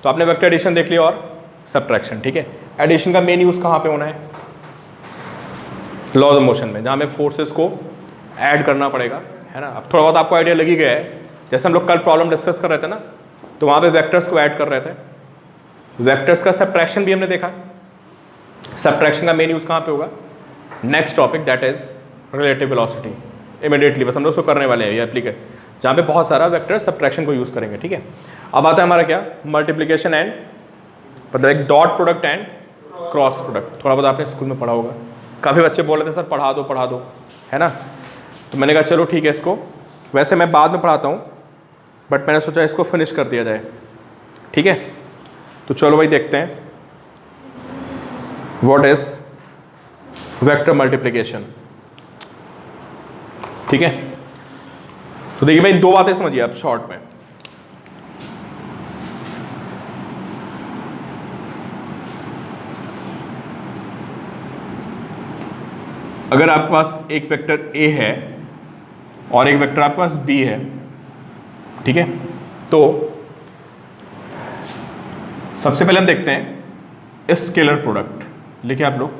तो आपने vector addition देख लिया और सब्ट्रैक्शन, ठीक है। एडिशन का मेन यूज कहाँ पे होना है? लॉज ऑफ मोशन में, जहाँ हमें फोर्सेस को ऐड करना पड़ेगा, है ना। अब थोड़ा बहुत आपको आइडिया लग ही गया है, जैसे हम लोग कल प्रॉब्लम डिस्कस कर रहे थे ना, तो वहाँ पे वेक्टर्स को ऐड कर रहे थे। वेक्टर्स का सब्ट्रैक्शन भी हमने देखा। सब्ट्रैक्शन का मेन यूज कहाँ पे होगा? Next topic that is relative velocity. Immediately बस हम लोग उसको करने वाले हैं, ये एप्लीकेट, जहाँ पे बहुत सारा वेक्टर सब्ट्रैक्शन को यूज करेंगे, ठीक है। अब आता है हमारा क्या? मल्टीप्लीकेशन एंड, मतलब एक dot product and cross product. थोड़ा बहुत आपने स्कूल में पढ़ा होगा। काफ़ी बच्चे बोल रहे थे सर पढ़ा दो, है ना। तो मैंने कहा चलो ठीक है, इसको वैसे मैं बाद में पढ़ाता हूँ, बट मैंने सोचा इसको फिनिश कर दिया जाए, ठीक है। तो चलो भाई देखते हैं व्हाट इज वेक्टर मल्टीप्लिकेशन, ठीक है। तो देखिए भाई, दो बातें समझिए आप शॉर्ट में। अगर आपके पास एक वेक्टर A है और एक वेक्टर आपके पास B है, ठीक है, तो सबसे पहले हम देखते हैं स्केलर प्रोडक्ट। लिखिए आप लोग,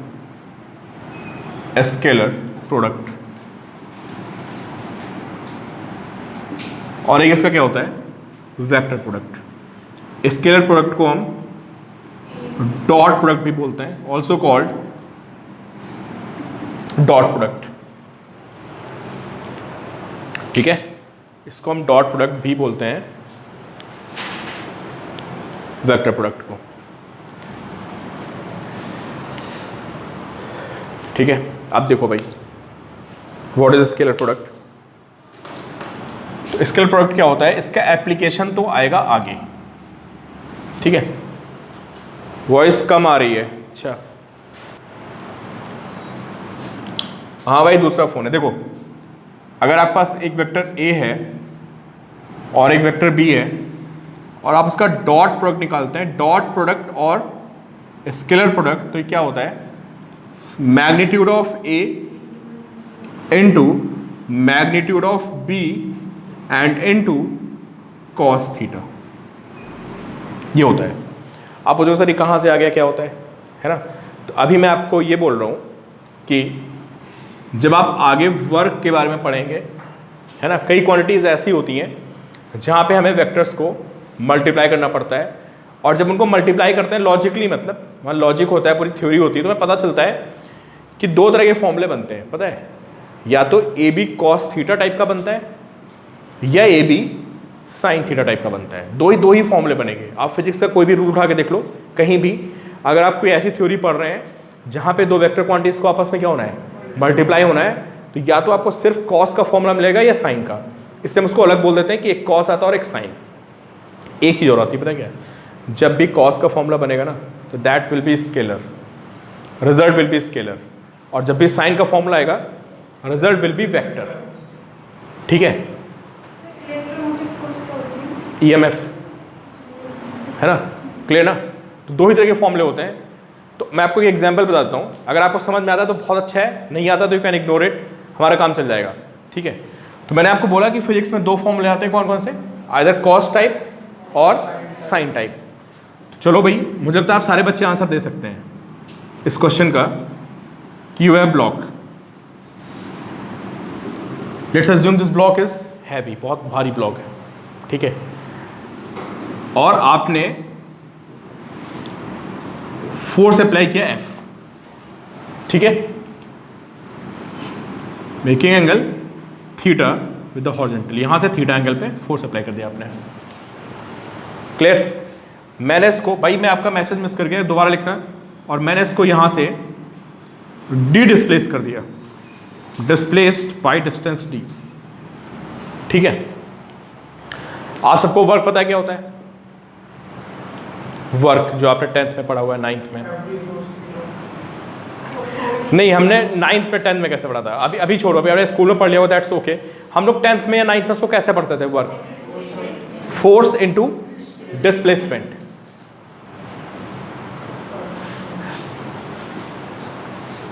स्केलर प्रोडक्ट। और एक इसका क्या होता है? Vector product. स्केलर प्रोडक्ट को हम डॉट प्रोडक्ट भी बोलते हैं, ऑल्सो कॉल्ड डॉट प्रोडक्ट, ठीक है। इसको हम डॉट प्रोडक्ट भी बोलते हैं, वेक्टर प्रोडक्ट को, ठीक है। अब देखो भाई, व्हाट इज स्केलर प्रोडक्ट। तो स्केलर प्रोडक्ट क्या होता है? इसका एप्लीकेशन तो आएगा आगे, ठीक है। वॉइस कम आ रही है, अच्छा हाँ भाई, दूसरा फोन है। देखो, अगर आपके पास एक वेक्टर A है और एक वेक्टर B है और आप उसका डॉट प्रोडक्ट निकालते हैं, डॉट प्रोडक्ट और स्केलर प्रोडक्ट, तो ये क्या होता है? Magnitude of A into magnitude of B and into cos theta, ये होता है। आप पूछोगे सर ये कहाँ से आ गया, क्या होता है ना। तो अभी मैं आपको ये बोल रहा हूँ कि जब आप आगे वर्क के बारे में पढ़ेंगे, है ना, कई क्वांटिटीज़ ऐसी होती हैं जहाँ पे हमें वेक्टर्स को मल्टीप्लाई करना पड़ता है, और जब उनको मल्टीप्लाई करते हैं लॉजिकली, मतलब वहाँ लॉजिक होता है, पूरी थ्योरी होती है, तो हमें पता चलता है कि दो तरह के फॉर्मूले बनते हैं, पता है। या तो AB cos थीटा टाइप का बनता है या AB sin थीटा टाइप का बनता है। दो ही फॉर्मूले बनेंगे। आप फिजिक्स का कोई भी रूल उठा के देख लो, कहीं भी अगर आप कोई ऐसी थ्योरी पढ़ रहे हैं जहाँ पे दो वेक्टर क्वांटिटीज़ को आपस में क्या होना है? मल्टीप्लाई होना है, तो या तो आपको सिर्फ कॉस का फॉर्मूला मिलेगा या साइन का। इससे हम उसको अलग बोल देते हैं कि एक कॉस आता है और एक साइन। एक चीज़ और आती है, पता है क्या? जब भी कॉस का फॉर्मूला बनेगा ना, तो that will B scalar, result will be scalar, और जब भी साइन का फॉर्मूला आएगा, रिजल्ट विल बी वेक्टर, ठीक है। EMF, है ना, क्लियर ना। तो दो ही तरह के फॉर्मूले होते हैं। तो मैं आपको एक एग्जांपल बताता हूँ, अगर आपको समझ में आता है तो बहुत अच्छा है, नहीं आता तो यू कैन इग्नोर इट, हमारा काम चल जाएगा, ठीक है। तो मैंने आपको बोला कि फिजिक्स में दो फॉर्मूले आते हैं, कौन कौन से? आइदर कॉस टाइप और साइन टाइप। तो चलो भाई, मुझे लगता है आप सारे बच्चे आंसर दे सकते हैं इस क्वेश्चन का कि you have block, let's assume this block is heavy, बहुत भारी ब्लॉक है, ठीक है, और आपने फोर्स अप्लाई किया F, ठीक है, making angle theta with the horizontal. यहां से थीटा एंगल पे फोर्स अप्लाई कर दिया आपने, क्लियर। मैंने इसको, भाई मैं आपका मैसेज मिस कर गया, दोबारा लिखना, और मैंने इसको यहां से डी डिस्प्लेस कर दिया, डिस्प्लेस्ड बाय डिस्टेंस D, ठीक है। आप सबको वर्क पता है क्या होता है? वर्क जो आपने 10th में पढ़ा हुआ है, 9th में नहीं, हमने 9th में 10th में कैसे पढ़ा था? अभी छोड़ो, अभी आपने स्कूल में पढ़ लिया हो, दैट्स ओके। हम लोग 10th में या 9th में उसको कैसे पढ़ते थे? Work, force into displacement.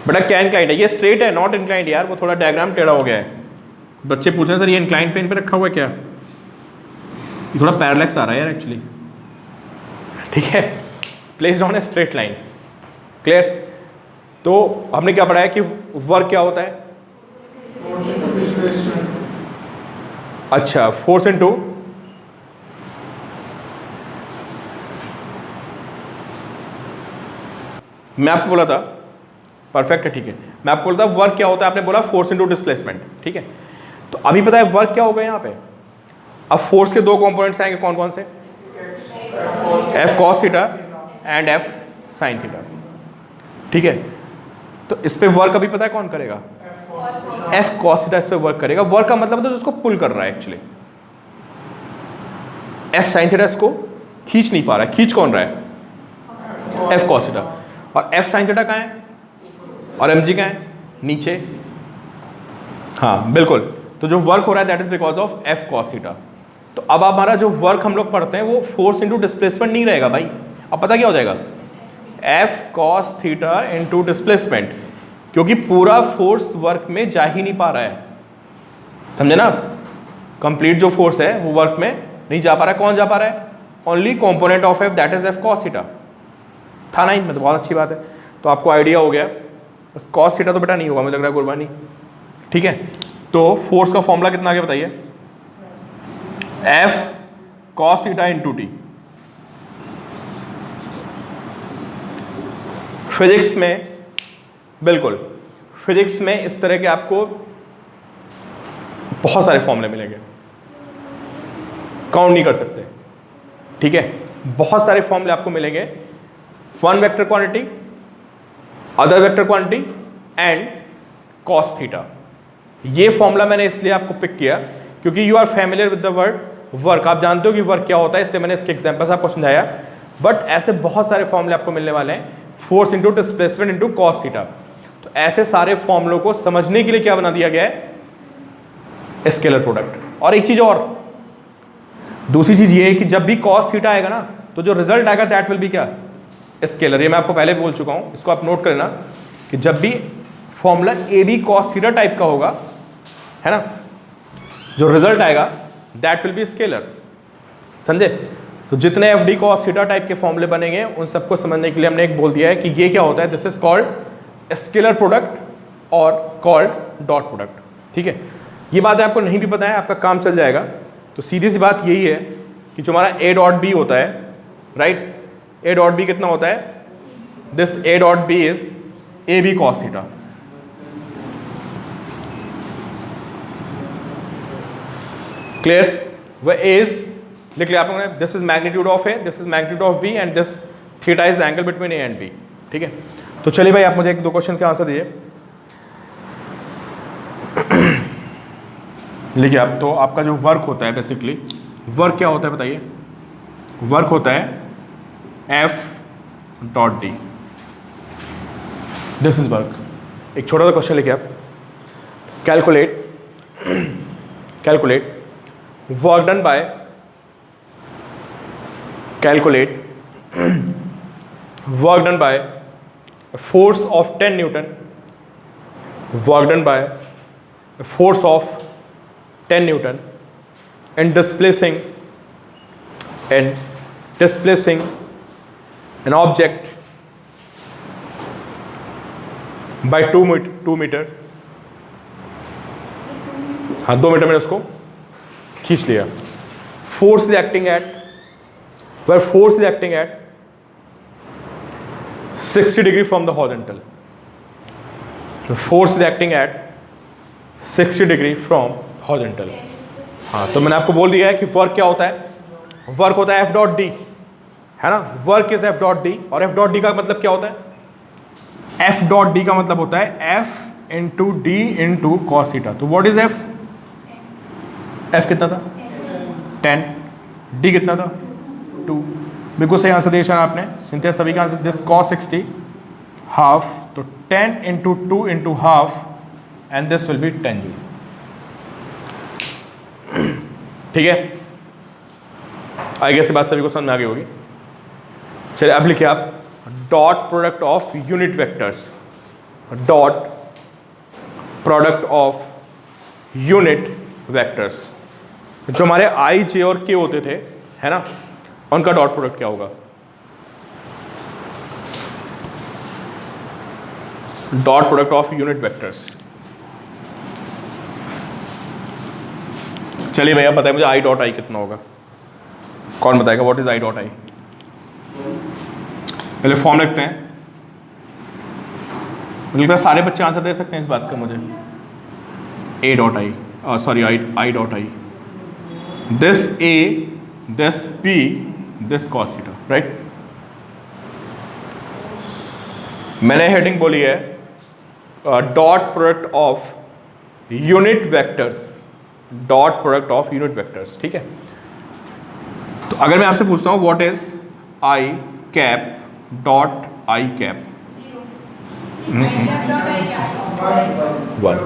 बेटा क्या इंक्लाइंड है? ये स्ट्रेट है, नॉट इंक्लाइंड यार, वो थोड़ा डायग्राम टेढ़ा हो गया है। बच्चे पूछे सर ये इंक्लाइंड प्लेन पे रखा हुआ है क्या? ये थोड़ा पैरेलैक्स आ रहा है यार एक्चुअली, ठीक है, placed on a straight line. Clear? तो हमने क्या पढ़ा है कि वर्क क्या होता है? अच्छा, फोर्स इनटू मैं आपको बोला था, परफेक्ट है, ठीक है, मैं आपको बोला था वर्क क्या होता है, आपने बोला फोर्स इनटू डिस्प्लेसमेंट। ठीक है, तो अभी पता है वर्क क्या होगा यहाँ पे? अब फोर्स के दो कंपोनेंट्स आएंगे, कौन कौन से? F cos theta and F sine theta. ठीक है, तो इस पे वर्क अभी पता है कौन करेगा? एफ कॉस थीटा इस पे वर्क करेगा। वर्क का मतलब है तो इसको पुल कर रहा है एक्चुअली। एफ साइन थीटा इसको खींच नहीं पा रहा है, खींच कौन रहा है? F cos theta. और एफ साइन थीटा कहाँ है और एम जी कहाँ है? नीचे। हाँ बिल्कुल, तो जो वर्क हो रहा है that is because of F cos theta. तो अब हमारा जो वर्क हम लोग पढ़ते हैं वो फोर्स इनटू डिस्प्लेसमेंट नहीं रहेगा भाई। अब पता क्या हो जाएगा? F cos theta into displacement, क्योंकि पूरा फोर्स वर्क में जा ही नहीं पा रहा है, समझे ना? कंप्लीट जो फोर्स है वो वर्क में नहीं जा पा रहा है। कौन जा पा रहा है? Only component of F that is F cos theta. था ना? मतलब बहुत अच्छी बात है, तो आपको आइडिया हो गया। बस कॉस थीटा तो बेटा नहीं होगा मुझे लग रहा है कुर्बानी। ठीक है, तो फोर्स का फॉर्मूला कितना आगे बताइए? F cos theta into T. Physics में, बिल्कुल फिजिक्स में इस तरह के आपको बहुत सारे फॉर्मूले मिलेंगे, काउंट नहीं कर सकते। ठीक है, बहुत सारे फॉर्मूले आपको मिलेंगे। One vector quantity, other vector quantity and cos theta. ये फॉर्मूला मैंने इसलिए आपको पिक किया क्योंकि you are familiar with the word work. आप जानते हो कि वर्क क्या होता है, इसलिए मैंने इसके एग्जांपल्स आपको समझाया। बट ऐसे बहुत सारे फॉर्मूले आपको मिलने वाले हैं, force into displacement into cos theta. तो ऐसे सारे फॉर्मूलों को समझने के लिए क्या बना दिया गया है? Scalar product. और एक चीज और, दूसरी चीज ये है कि जब भी कॉस थीटा आएगा ना तो जो रिजल्ट आएगा दैट विल बी क्या? स्केलर। ये मैं आपको पहले बोल चुका हूं, इसको आप नोट करना कि जब भी formula A B cos theta type का होगा, है ना, जो रिजल्ट आएगा दैट विल बी स्केलर। समझे? तो जितने F D cos theta type के फॉर्मूले बनेंगे उन सबको समझने के लिए हमने एक बोल दिया है कि ये क्या होता है, this is called scalar product और कॉल्ड डॉट प्रोडक्ट। ठीक है, ये बातें आपको नहीं भी पता है, आपका काम चल जाएगा। तो सीधी सी बात यही है कि जो हमारा ए डॉट बी होता है, राइट, ए डॉट बी कितना होता है? This A dot B is A B cos theta. Clear? वह इज लिख लिया आप लोगों ने, this is magnitude of A, this is magnitude of B and this theta is the angle between A and B. ठीक है, तो चलिए भाई आप मुझे एक दो क्वेश्चन के आंसर दीजिए। लिखिए आप। तो आपका जो वर्क होता है बेसिकली, वर्क क्या होता है बताइए? वर्क होता है F dot D, this is work. एक छोटा सा क्वेश्चन लिखिए आप। Calculate work done by, calculate work done by a force of 10 Newton, work done by a force of 10 Newton and displacing an object by 2 meter। हाँ 2 metre मैंने उसको खींच लिया। Force is acting at, where force is acting at 60 degree from the horizontal. The force is acting at 60 degree from horizontal. हाँ, तो मैंने आपको बोल दिया है कि वर्क क्या होता है? वर्क होता है एफ डॉट डी, है ना? Work is F dot D. और एफ डॉट डी का मतलब क्या होता है? एफ डॉट डी का मतलब होता है F into D into cos theta. तो व्हाट इज एफ? एफ कितना था? 10। डी कितना था? 2। बिल्कुल सही आंसर दिया आपने। सिंथिया सभी का आंसर दिस कॉस 60 हाफ, तो 10 into 2 into half and this will B 10 joule. ठीक है, आई गेस ये बात सभी को समझ में आ गई होगी। चलिए अब लिखिए आप dot product of unit vectors, dot product of unit vectors. जो हमारे आई जे और के होते थे, है ना, उनका डॉट प्रोडक्ट क्या होगा? Dot product of unit vectors. चलिए भैया बताइए मुझे आई डॉट आई कितना होगा, कौन बताएगा व्हाट इज आई डॉट आई? पहले फॉर्म लिखते हैं, मुझे लगता है सारे बच्चे आंसर दे सकते हैं इस बात का मुझे। A dot I, sorry I dot I, this A, this B, this cos theta, right. मैंने हेडिंग बोली है dot product of unit vectors, dot product of unit vectors, ठीक है। तो अगर मैं आपसे पूछता हूं what is I cap dot I cap, one,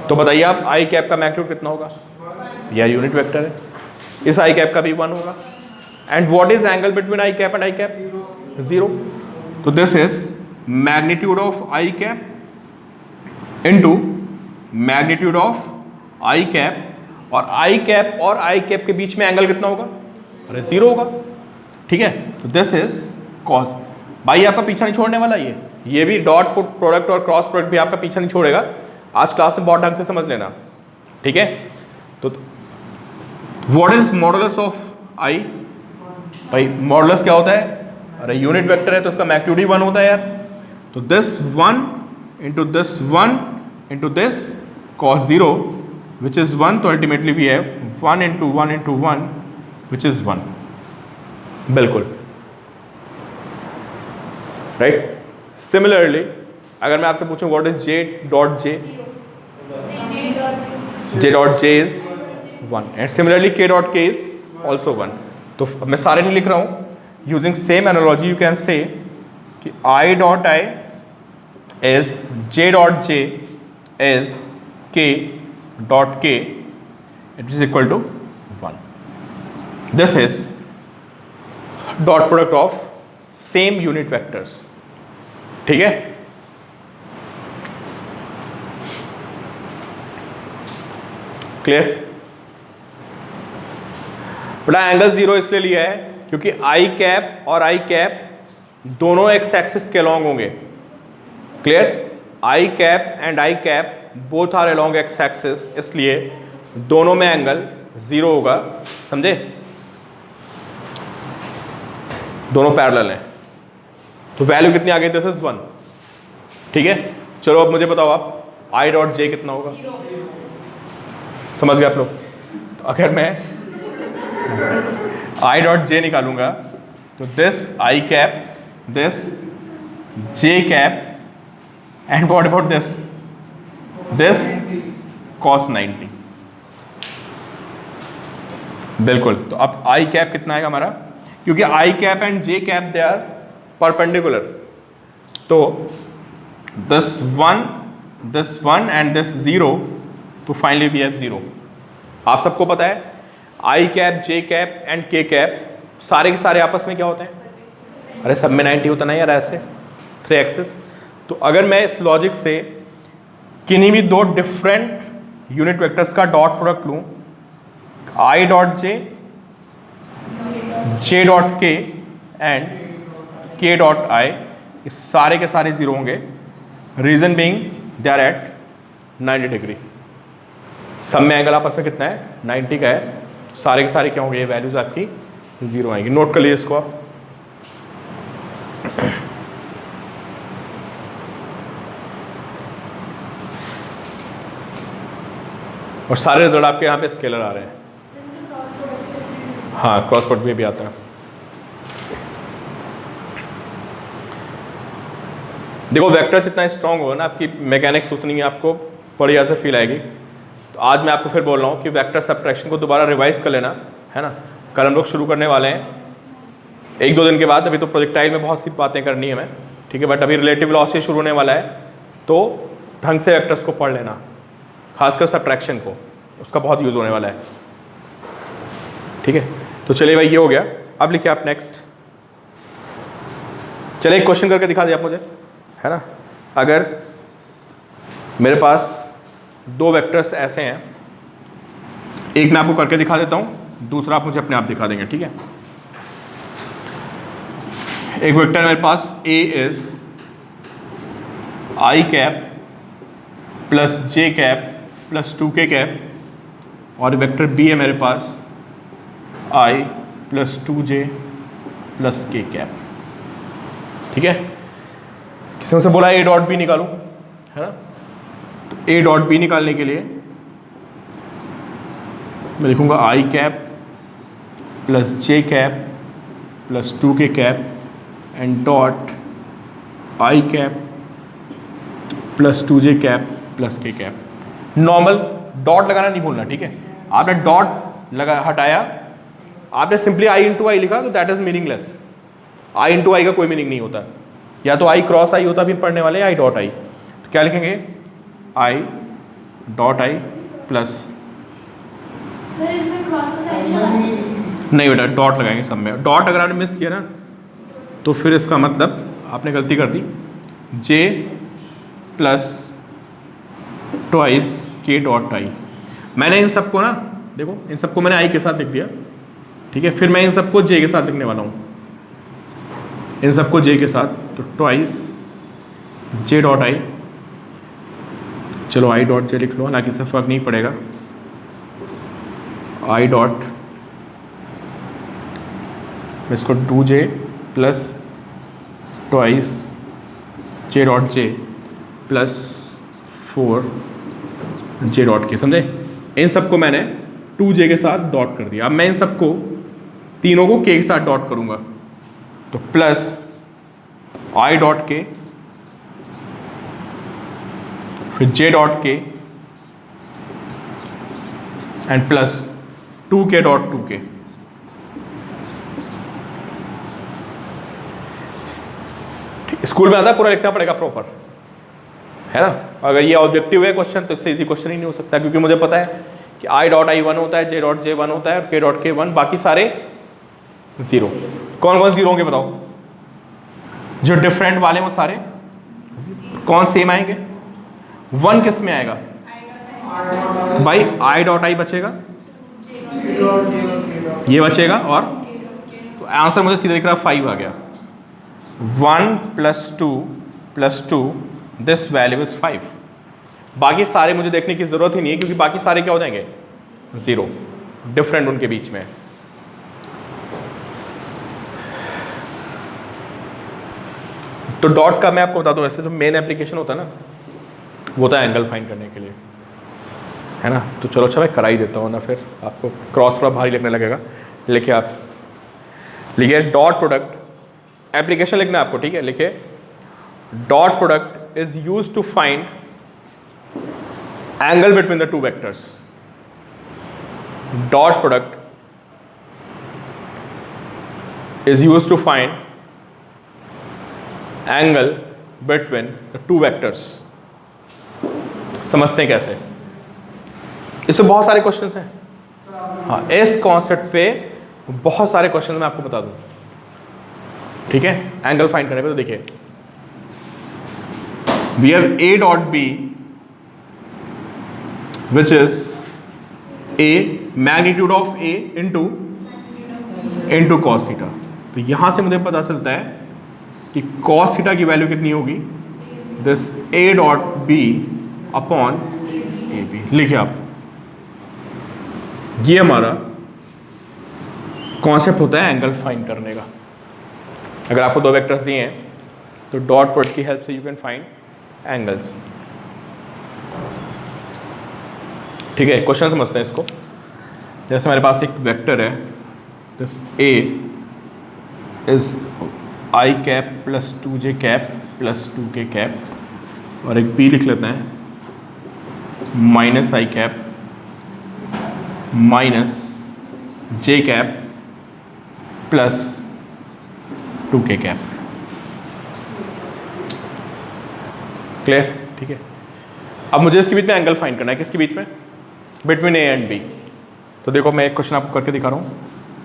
तो बताइए आप आई कैप का मैग्नीट्यूड कितना होगा? यह यूनिट वेक्टर है, इस आई कैप का भी वन होगा। And what is angle between I cap and I cap? Zero. तो this is magnitude of I cap into magnitude of I cap, और आई कैप और आई कैप के बीच में एंगल कितना होगा? अरे जीरो होगा, ठीक है। तो दिस इज कॉस। भाई आपका पीछा नहीं छोड़ने वाला, ये भी डॉट प्रोडक्ट और क्रॉस प्रोडक्ट भी आपका पीछा नहीं छोड़ेगा। आज क्लास में बहुत ढंग से समझ लेना, ठीक है। तो व्हाट इज मॉडुलस ऑफ आई? भाई मॉडुलस क्या होता है? अरे यूनिट वेक्टर है तो इसका मैग्नीट्यूड ही वन होता है यार। तो this one into this one into this cos zero which is 1, तो ultimately we have 1 into 1 into 1 which is 1, बिल्कुल राइट। सिमिलरली अगर मैं आपसे पूछूं what is J dot J, J dot J is 1 and similarly K dot K is also 1। तो मैं सारे नहीं लिख रहा हूं, using same analogy you can say कि I dot I is J dot J is के dot k, it is equal to 1. This is dot product of same unit vectors, ठीक है। क्लियर? बड़ा एंगल जीरो इसलिए लिया है क्योंकि I cap और आई कैप दोनों एक्स एक्सिस के अलॉन्ग होंगे। Clear? I cap and I cap both are along X axis, इसलिए दोनों में एंगल जीरो होगा, समझे? दोनों पैरेलल हैं, तो वैल्यू कितनी आ गई? दिस इज 1, ठीक है। चलो अब मुझे बताओ आप आई डॉट जे कितना होगा? समझ गए आप लोग? तो अगर मैं आई डॉट जे निकालूंगा तो this I cap, this J cap, and what about this cos 90, बिल्कुल। तो अब आई कैप कितना आएगा हमारा? क्योंकि I cap and J cap they are perpendicular, तो this one and this zero, तो फाइनली वी हैव जीरो। आप सबको पता है I cap, J cap and K cap सारे के सारे आपस में क्या होते हैं? अरे सब में 90 होता नहीं यार, ऐसे 3 एक्सिस। तो अगर मैं इस लॉजिक से किन्हीं भी दो डिफरेंट यूनिट वेक्टर्स का डॉट प्रोडक्ट लूं, I dot J, J dot K and K dot I, ये सारे के सारे जीरो होंगे। Reason being they are at 90 degree. सब में एंगल आपस में कितना है? 90 का है। सारे के सारे क्या होंगे? ये वैल्यूज आपकी जीरो आएंगी। नोट कर लीजिए इसको आप। और सारे रिजल्ट आपके यहाँ पे स्केलर आ रहे हैं। हाँ, क्रॉस प्रोडक्ट में भी आता है। देखो वेक्टर्स जितना स्ट्रांग होगा ना, आपकी मैकेनिक्स उतनी आपको बढ़िया से फील आएगी। तो आज मैं आपको फिर बोल रहा हूँ कि वेक्टर सब्ट्रैक्शन को दोबारा रिवाइज कर लेना, है ना। कल हम लोग शुरू करने वाले हैं 1-2 दिन के बाद। अभी तो प्रोजेक्टाइल में बहुत सी बातें करनी है हमें, ठीक है। बट अभी रिलेटिव लॉ से शुरू होने वाला है, तो ढंग से वेक्टर्स को पढ़ लेना, खासकर सब्ट्रैक्शन को, उसका बहुत यूज़ होने वाला है, ठीक है। तो चलिए भाई, ये हो गया। अब लिखिए आप नेक्स्ट। चलिए एक क्वेश्चन करके दिखा दिए आप मुझे, है ना। अगर मेरे पास 2 वेक्टर्स ऐसे हैं, एक मैं आपको करके दिखा देता हूँ, दूसरा आप मुझे अपने आप दिखा देंगे, ठीक है। एक वेक्टर मेरे पास A is I cap plus J cap plus 2k cap, और वेक्टर बी है मेरे पास I plus 2j plus k cap. ठीक है, किसी ने से बोला ए डॉट बी निकालूं, है ना? तो ए डॉट बी निकालने के लिए मैं लिखूंगा I cap plus J cap plus 2k cap and dot I cap plus 2j cap plus k cap. Normal dot लगाना नहीं भूलना, ठीक है? आपने डॉट लगा हटाया, आपने सिंपली आई इंटू आई लिखा तो that is meaningless. I into I का कोई मीनिंग नहीं होता, या तो आई क्रॉस आई होता, भी पढ़ने वाले आई डॉट आई। तो क्या लिखेंगे? आई डॉट आई प्लस, सर इसमें क्रॉस का साइन नहीं लगा? नहीं बेटा डॉट लगाएंगे सब में। डॉट अगर आपने मिस किया ना तो फिर इसका मतलब आपने गलती कर दी। जे प्लस ट्वाइस के डॉट आई। मैंने इन सबको ना, देखो इन सबको मैंने आई के साथ लिख दिया, ठीक है? फिर मैं इन सबको जे के साथ लिखने वाला हूँ, इन सबको जे के साथ। तो ट्वाइस जे डॉट आई, चलो आई डॉट जे लिख लो, हालांकि इससे फर्क नहीं पड़ेगा। आई डॉट, इसको 2j प्लस ट्वाइस जे डॉट जे प्लस 4j डॉट के, समझे? इन सबको मैंने 2j के साथ डॉट कर दिया। अब मैं इन सबको तीनों को k के साथ डॉट करूंगा, तो प्लस आई डॉट के, फिर j dot K and plus 2k dot 2k। School में आता है पूरा लिखना पड़ेगा प्रॉपर, है ना? अगर ये ऑब्जेक्टिव है क्वेश्चन तो इससे इजी क्वेश्चन ही नहीं हो सकता, क्योंकि मुझे पता है कि आई डॉट आई 1 होता है, जे डॉट जे 1 होता है, और के डॉट के 1, बाकी सारे 0। कौन कौन 0 होंगे बताओ? जो डिफरेंट वाले वो सारे कौन सेम आएंगे? 1 किस में आएगा भाई? आई डॉट आई बचेगा, ये बचेगा, और तो आंसर मुझे सीधा दिख रहा है 5 आ गया। 1 plus 2 plus 2, this value is 5। बाकी सारे मुझे देखने की जरूरत ही नहीं है, क्योंकि बाकी सारे क्या हो जाएंगे? 0, डिफरेंट उनके बीच में। तो डॉट का मैं आपको बता दूं, वैसे जो मेन एप्लीकेशन होता है ना, वो होता है एंगल फाइंड करने के लिए, है ना? तो चलो अच्छा मैं करा ही देता हूँ ना, फिर आपको क्रॉस थोड़ा भारी लगने लगेगा। लिखिए आप, लिखिए डॉट प्रोडक्ट, एप्लीकेशन लिखना है आपको, ठीक है? लिखिए dot product is used to find angle between the two vectors. Dot product is used to find angle between the two vectors. समझते हैं कैसे? इस पे बहुत सारे क्वेश्चंस हैं। हाँ, इस कॉन्सेप्ट पे बहुत सारे क्वेश्चन मैं आपको बता दूं, ठीक है? एंगल फाइंड करने पे तो देखिए, we have A dot B which is A magnitude of A into cos theta. तो यहां से मुझे पता चलता है कि कॉस थीटा की वैल्यू कितनी होगी? This A dot B upon A B. लिखिए आप, ये हमारा कॉन्सेप्ट होता है एंगल फाइंड करने का। अगर आपको दो वेक्टर्स दिए हैं तो डॉट प्रोडक्ट की हेल्प से यू कैन फाइंड एंगल्स। ठीक है, क्वेश्चन समझते हैं इसको। जैसे हमारे पास एक वेक्टर है, this A is I cap plus 2j cap plus 2k cap, और एक बी लिख लेते हैं minus I cap minus j cap plus 2k cap. Clear? ठीक है। अब मुझे इसके बीच में एंगल फाइंड करना है। किसके बीच में? Between A and B. तो देखो मैं एक क्वेश्चन आपको करके दिखा रहा हूँ,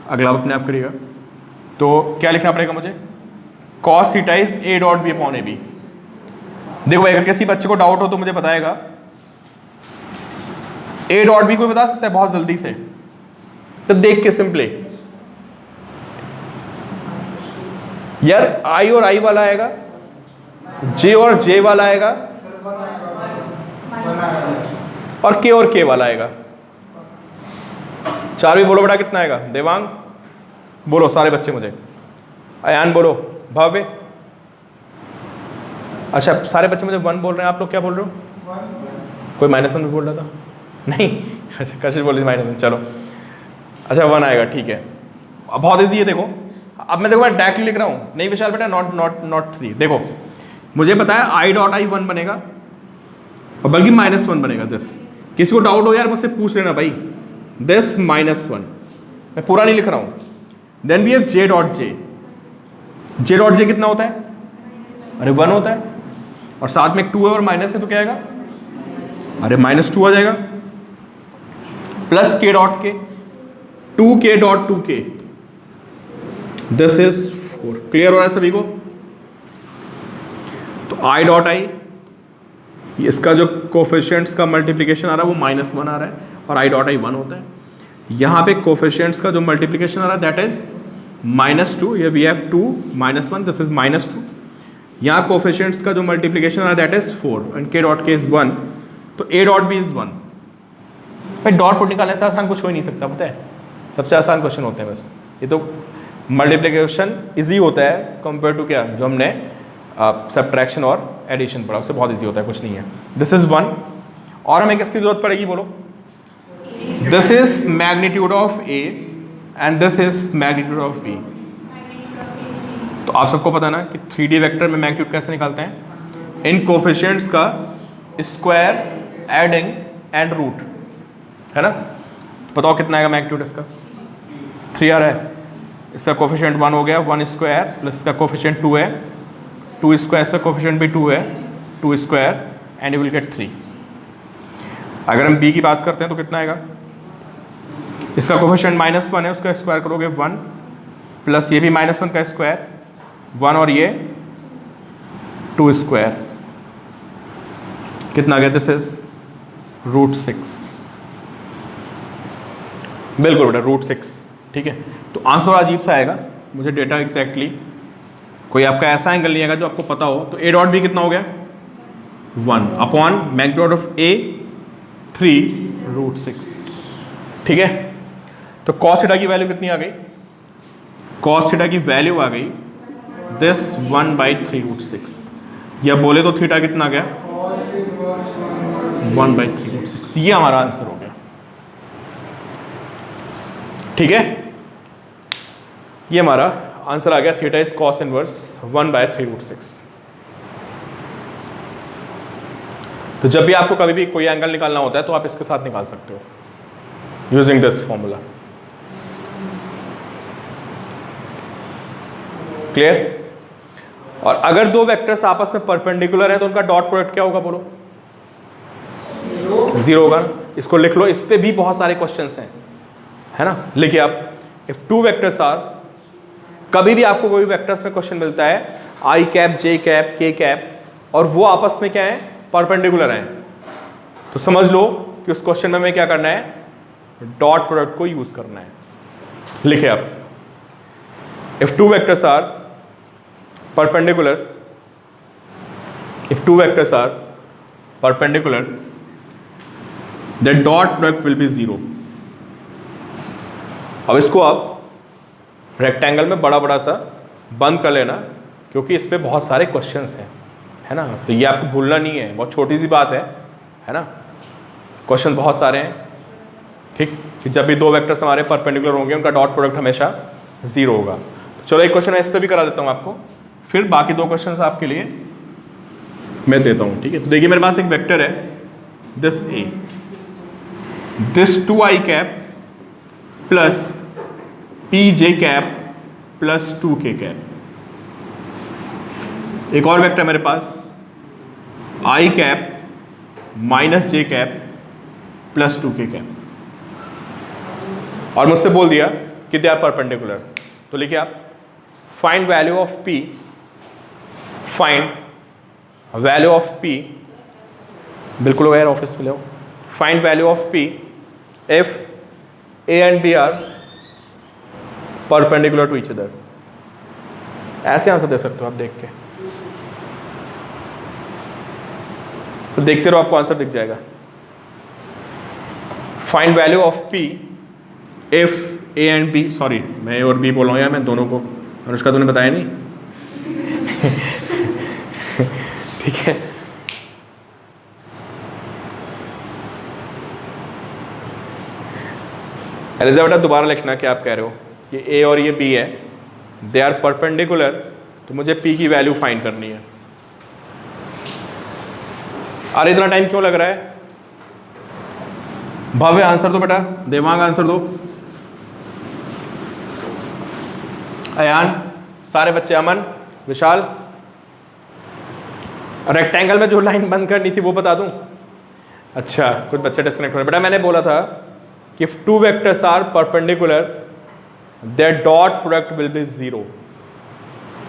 अगला आप अपने आप करिएगा। तो क्या लिखना पड़ेगा मुझे? Cos theta is A dot B upon A B. देखो भाई, अगर किसी बच्चे को डाउट हो तो मुझे बताएगा। ए डॉट बी कोई बता सकता है बहुत जल्दी से? तो देख के सिंपली यार, आई और आई वाला आएगा जे और जे वाला आएगा और के वाला आएगा। चार भी बोलो बेटा कितना आएगा? देवांग बोलो, सारे बच्चे मुझे। अयान बोलो, भव्य। अच्छा सारे बच्चे मुझे 1 बोल रहे हैं, आप लोग क्या बोल रहे हो? कोई -1 भी बोल रहा था? नहीं, अच्छा कशिश बोल रही -1, चलो अच्छा 1 आएगा, ठीक है। अब बहुत ईजी है, देखो अब मैं डायरेक्टली लिख रहा हूँ, नहीं विशाल बेटा, नॉट 3। देखो मुझे पता है आई डॉट आई 1 बनेगा और बल्कि -1 बनेगा। दिस किसी को डाउट हो यार मुझसे पूछ लेना भाई, दिस -1 मैं पूरा नहीं लिख रहा हूँ। Then we have J dot J कितना होता है? अरे 1 होता है, और साथ में एक 2 है और माइनस है तो क्या आएगा? अरे -2 आ जाएगा। प्लस के डॉट के, 2k dot 2k, this is 4। Clear हो रहा है सभी को? तो आई डॉट आई, इसका जो कोफिशिएंट्स का मल्टीप्लिकेशन आ रहा है वो -1 आ रहा है, और आई डॉट आई 1 होता है। यहाँ पे कोफिशिएंट्स का जो मल्टीप्लिकेशन आ रहा है दैट इज -2, ये वी हैव 2 -1, दिस इज -2। यहाँ कोफिशिएंट्स का जो मल्टीप्लिकेशन आ रहा है that is 4 and K dot K is 1, तो ए डॉट बी इज 1। भाई डॉट प्रोडक्ट निकालने से आसान कुछ हो ही नहीं सकता, पता है? सबसे आसान क्वेश्चन होते हैं बस ये, तो मल्टीप्लिकेशन इजी होता है कंपेयर टू क्या जो हमने सब्ट्रैक्शन और एडिशन पढ़ा, उससे बहुत इजी होता है, कुछ नहीं है। दिस इज 1, और हमें किसकी जरूरत पड़ेगी बोलो? This is magnitude of A and this is magnitude of B. तो आप सबको पता है ना कि 3D वेक्टर में मैग्नीट्यूड कैसे निकालते हैं? इन कोफिशिएंट्स का स्क्वायर, एडिंग एंड रूट, है ना? बताओ कितना आएगा मैग्नीट्यूड इसका? 3 आ रहा है, इसका कोफिशिएंट 1 हो गया, 1 स्क्वायर प्लस इसका कोफिशिएंट 2 है, 2 स्क्वायर, इसका कोफिशिएंट भी 2 है, 2 square and you will get 3। अगर हम बी की बात करते हैं तो कितना आएगा? इसका कोफिशिएंट -1 है, उसका स्क्वायर करोगे 1 प्लस ये भी -1 का स्क्वायर 1 और ये 2 स्क्वायर, कितना आ गया? This is √6। बिल्कुल बेटा √6, ठीक है। तो आंसर थोड़ा अजीब सा आएगा, मुझे डेटा एग्जैक्टली कोई आपका ऐसा एंगल नहीं आएगा जो आपको पता हो। तो ए डॉट बी कितना हो गया? 1 अपॉन मैग्नीट्यूड ऑफ ए 3√6, ठीक है। तो cos थीटा की वैल्यू कितनी आ गई? cos थीटा की वैल्यू आ गई दिस 1/3√6, या बोले तो थीटा कितना गया? 1/3√6। ये हमारा आंसर हो गया, ठीक है। ये हमारा आंसर आ गया, थीटा इज cos इनवर्स 1/3√6। तो जब भी आपको कभी भी कोई एंगल निकालना होता है तो आप इसके साथ निकाल सकते हो यूजिंग दिस फॉर्मूला। क्लियर? और अगर दो वेक्टर्स आपस में परपेंडिकुलर हैं तो उनका डॉट प्रोडक्ट क्या होगा बोलो? 0 होगा ना। इसको लिख लो, इस पे भी बहुत सारे क्वेश्चंस हैं, है ना? लिखिए आप, इफ 2 वेक्टर्स आर, कभी भी आपको कोई वेक्टर्स में क्वेश्चन मिलता है आई कैप, जे कैप, के कैप, और वो आपस में क्या है? परपेंडिकुलर हैं, तो समझ लो कि उस क्वेश्चन में हमें क्या करना है? डॉट प्रोडक्ट को यूज करना है। लिखिए आप, if 2 vectors are perpendicular, if 2 vectors are perpendicular, then dot product will be 0। अब इसको आप रेक्टेंगल में बड़ा बड़ा सा बंद कर लेना, क्योंकि इस पे बहुत सारे क्वेश्चंस हैं, है ना? तो ये आपको भूलना नहीं है, बहुत छोटी सी बात है ना? क्वेश्चन बहुत सारे हैं, ठीक। कि जब भी 2 वेक्टर्स हमारे परपेंडिकुलर होंगे उनका डॉट प्रोडक्ट हमेशा 0 होगा। चलो एक क्वेश्चन इस पर भी करा देता हूँ आपको, फिर बाकी 2 क्वेश्चंस आपके लिए मैं देता हूँ, ठीक है। तो देखिए मेरे पास एक वेक्टर है this A, this 2i cap plus pj cap plus 2k cap. एक और वेक्टर मेरे पास i cap minus j cap plus 2k cap, और मुझसे बोल दिया कि दे आर परपेंडिकुलर। तो लिखिए आप, find value of p, find value of p, बिल्कुल गया ऑफिस में लो, find value of p if a and b are perpendicular to each other। ऐसे आंसर दे सकते हो आप देख के। तो देखते रहो, आपको आंसर दिख जाएगा। Find value of P if A and B, sorry मैं ए और बी बोल रहा हूँ यार, मैं दोनों को, अनुष्का तूने बताया नहीं ठीक है। एलिजा बेटा दोबारा लिखना क्या आप कह रहे हो, कि ए और ये बी है, दे आर परपेंडिकुलर, तो मुझे पी की वैल्यू फाइंड करनी है। अरे इतना टाइम क्यों लग रहा है? भव्य आंसर दो बेटा, देवांग आंसर दो, अयान, सारे बच्चे, अमन, विशाल। रेक्टेंगल में जो लाइन बंद करनी थी वो बता दूं? अच्छा कुछ बच्चे डिस्कनेक्ट हो रहे। बेटा मैंने बोला था कि if two vectors are perpendicular their dot product will be 0.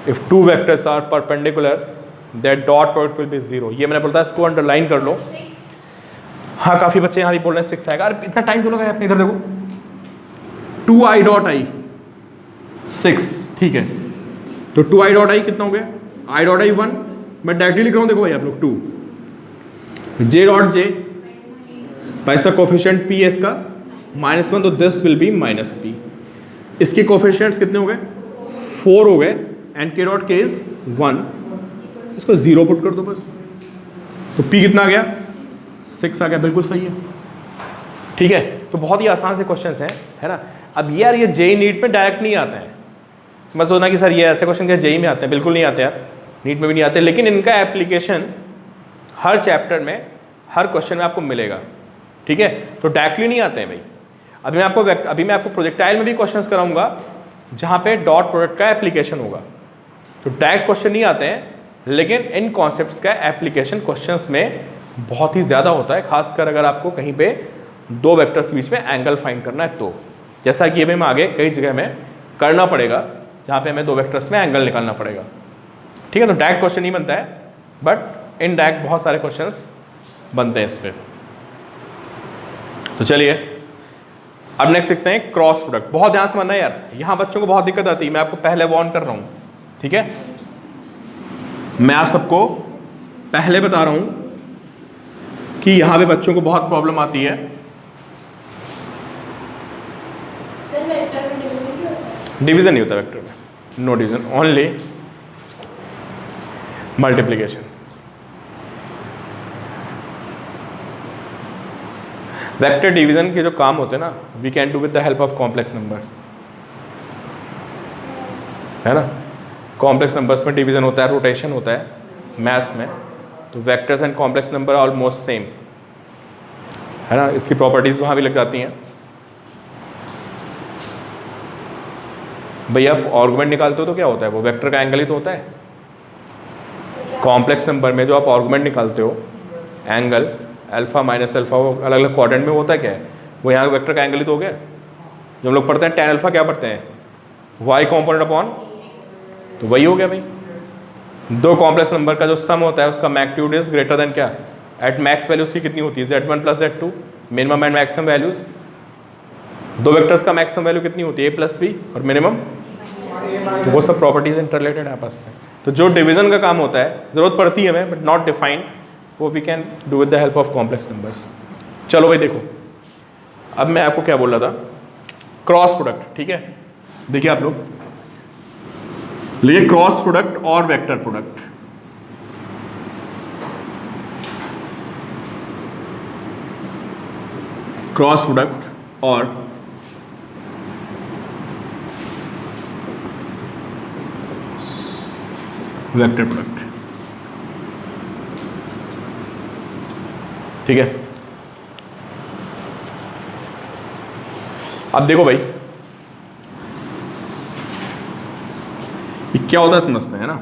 If two vectors are perpendicular their dot product will be 0. ये मैंने बोला था, इसको अंडरलाइन कर लो। हाँ काफ़ी बच्चे यहाँ भी बोल रहे हैं 6 आएगा। अरे इतना टाइम क्यों लगा आपने? इधर देखो, 2i डॉट आई 6, ठीक है, तो 2i डॉट आई कितना हो गया? i डॉट आई 1, मैं डायरेक्टली लिख रहा हूँ, देखो भाई आप लोग 2, j डॉट जे, भाई इसका कोफिशिएंट p है इसका -1, तो दिस विल बी -p। इसके कोफिशिएंट्स कितने हो गए? 4 हो गए, and k dot K is 1, इसको 0 पुट कर दो बस, तो p कितना आ गया? 6 आ गया, बिल्कुल सही है, ठीक है। तो बहुत ही आसान से क्वेश्चंस हैं, है ना। अब यार ये जेई नीट में डायरेक्ट नहीं आते हैं, बस सोचना कि सर ये ऐसे क्वेश्चन क्या जेई में आते हैं, बिल्कुल नहीं आते यार, नीट में भी नहीं आते, लेकिन इनका एप्लीकेशन हर चैप्टर में, हर क्वेश्चन में आपको मिलेगा, ठीक है। तो डायरेक्टली नहीं आते हैं भाई। अभी मैं आपको प्रोजेक्टाइल में भी क्वेश्चंस कराऊंगा जहाँ पे डॉट प्रोडक्ट का एप्लीकेशन होगा। तो डायरेक्ट क्वेश्चन नहीं आते हैं, लेकिन इन कॉन्सेप्ट्स का एप्लीकेशन क्वेश्चंस में बहुत ही ज़्यादा होता है, खासकर अगर आपको कहीं पे दो वेक्टर्स के बीच में एंगल फाइंड करना है तो, जैसा कि अभी मैं आगे कई जगह में करना पड़ेगा जहाँ पे हमें दो वेक्टर्स में एंगल निकालना पड़ेगा, ठीक है। तो डायरेक्ट क्वेश्चन नहीं बनता है, बट इनडायरेक्ट बहुत सारे क्वेश्चंस बनते हैं इस पर। तो चलिए अब नेक्स्ट सीखते हैं क्रॉस प्रोडक्ट। बहुत ध्यान से मानना है यार, यहाँ बच्चों को बहुत दिक्कत आती है, मैं आपको पहले वार्न कर रहा हूँ, ठीक है। मैं आप सबको पहले बता रहा हूँ कि यहाँ पे बच्चों को बहुत प्रॉब्लम आती है। सर वेक्टर में डिवीजन भी होता है? डिवीजन नहीं होता वेक्टर में, no division, only multiplication. Vector division के जो काम होते हैं ना, we can do with the help of complex numbers, है ना। कॉम्प्लेक्स नंबर्स में डिवीजन होता है, रोटेशन होता है मैथ्स में, तो vectors and complex number almost same, है ना। इसकी प्रॉपर्टीज वहाँ भी लग जाती हैं। भैया आप आर्गुमेंट निकालते हो तो क्या होता है? वो वेक्टर का एंगल ही तो होता है। कॉम्प्लेक्स नंबर में जो आप आर्गुमेंट निकालते हो, एंगल अल्फा माइनस अल्फा, वो अलग अलग क्वाड्रेंट में होता है, क्या है वो? यहाँ वेक्टर का एंगल ही तो हो गया। जब हम लोग पढ़ते हैं tan अल्फा, क्या पढ़ते हैं? y कॉम्पोनेंट अपॉन, तो वही हो गया भाई। दो कॉम्प्लेक्स नंबर का जो सम होता है उसका मैग्नीट्यूड इज ग्रेटर देन क्या? एट मैक्स वैल्यूज की कितनी होती है? z1 plus z2, minimum and maximum values. दो वेक्टर्स का मैक्सिमम वैल्यू कितनी होती है? a प्लस बी, और मिनिमम, तो वो सब प्रॉपर्टीज इंटररिलेटेड है आपस में। तो जो डिवीजन का काम होता है, जरूरत पड़ती है हमें बट नॉट डिफाइंड, वो we can do with the help of complex numbers. चलो भाई देखो, अब मैं आपको क्या बोल रहा था, क्रॉस प्रोडक्ट, ठीक है। देखिए आप लोग, लिखिए क्रॉस प्रोडक्ट और वेक्टर प्रोडक्ट। क्रॉस प्रोडक्ट और वेक्टर प्रोडक्ट, ठीक है। अब देखो भाई, ये क्या होता है समझते हैं ना।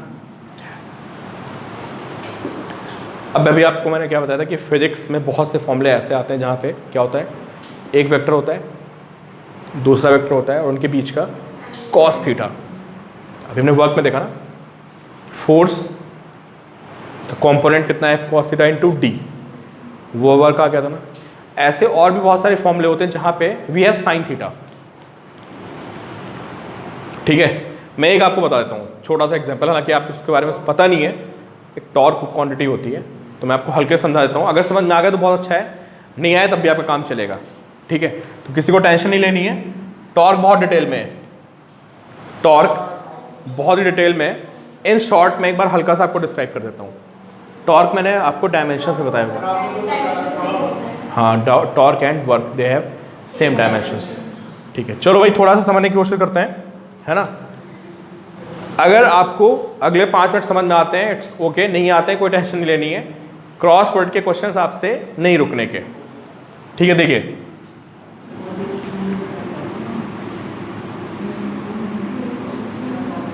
अब अभी आपको मैंने क्या बताया था कि फिजिक्स में बहुत से फॉर्मूले ऐसे आते हैं जहाँ पे क्या होता है, एक वेक्टर होता है, दूसरा वेक्टर होता है, और उनके बीच का कॉस थीटा। अभी हमने वर्क में देखा ना, फोर्स का कॉम्पोनेंट कितना है? कॉस थीटा इंटू डी, वो वर्क आ गया था ना। ऐसे और भी बहुत सारे फॉर्मूले होते हैं जहाँ पे वी हैव साइन थीटा, ठीक है। मैं एक आपको बता देता हूँ छोटा सा एग्जांपल, हालांकि आपको उसके बारे में पता नहीं है। एक टॉर्क क्वांटिटी होती है, तो मैं आपको हल्के समझा देता हूँ, अगर समझ में आ गया तो बहुत अच्छा है, नहीं आया तब भी आपका काम चलेगा, ठीक है। तो किसी को टेंशन नहीं लेनी है, टॉर्क बहुत डिटेल में है, टॉर्क बहुत ही डिटेल में है। इन शॉर्ट में एक बार हल्का सा आपको डिस्क्राइब कर देता हूँ। टॉर्क मैंने आपको डायमेंशंस में बताया हुआ, हाँ, torque and work they have same dimensions, ठीक है। चलो भाई थोड़ा सा समझने की कोशिश करते हैं, है ना। अगर आपको अगले 5 मिनट समझ में आते हैं इट्स ओके, नहीं आते हैं कोई टेंशन नहीं लेनी है, क्रॉस प्रोडक्ट के क्वेश्चंस आपसे नहीं रुकने के, ठीक है। देखिए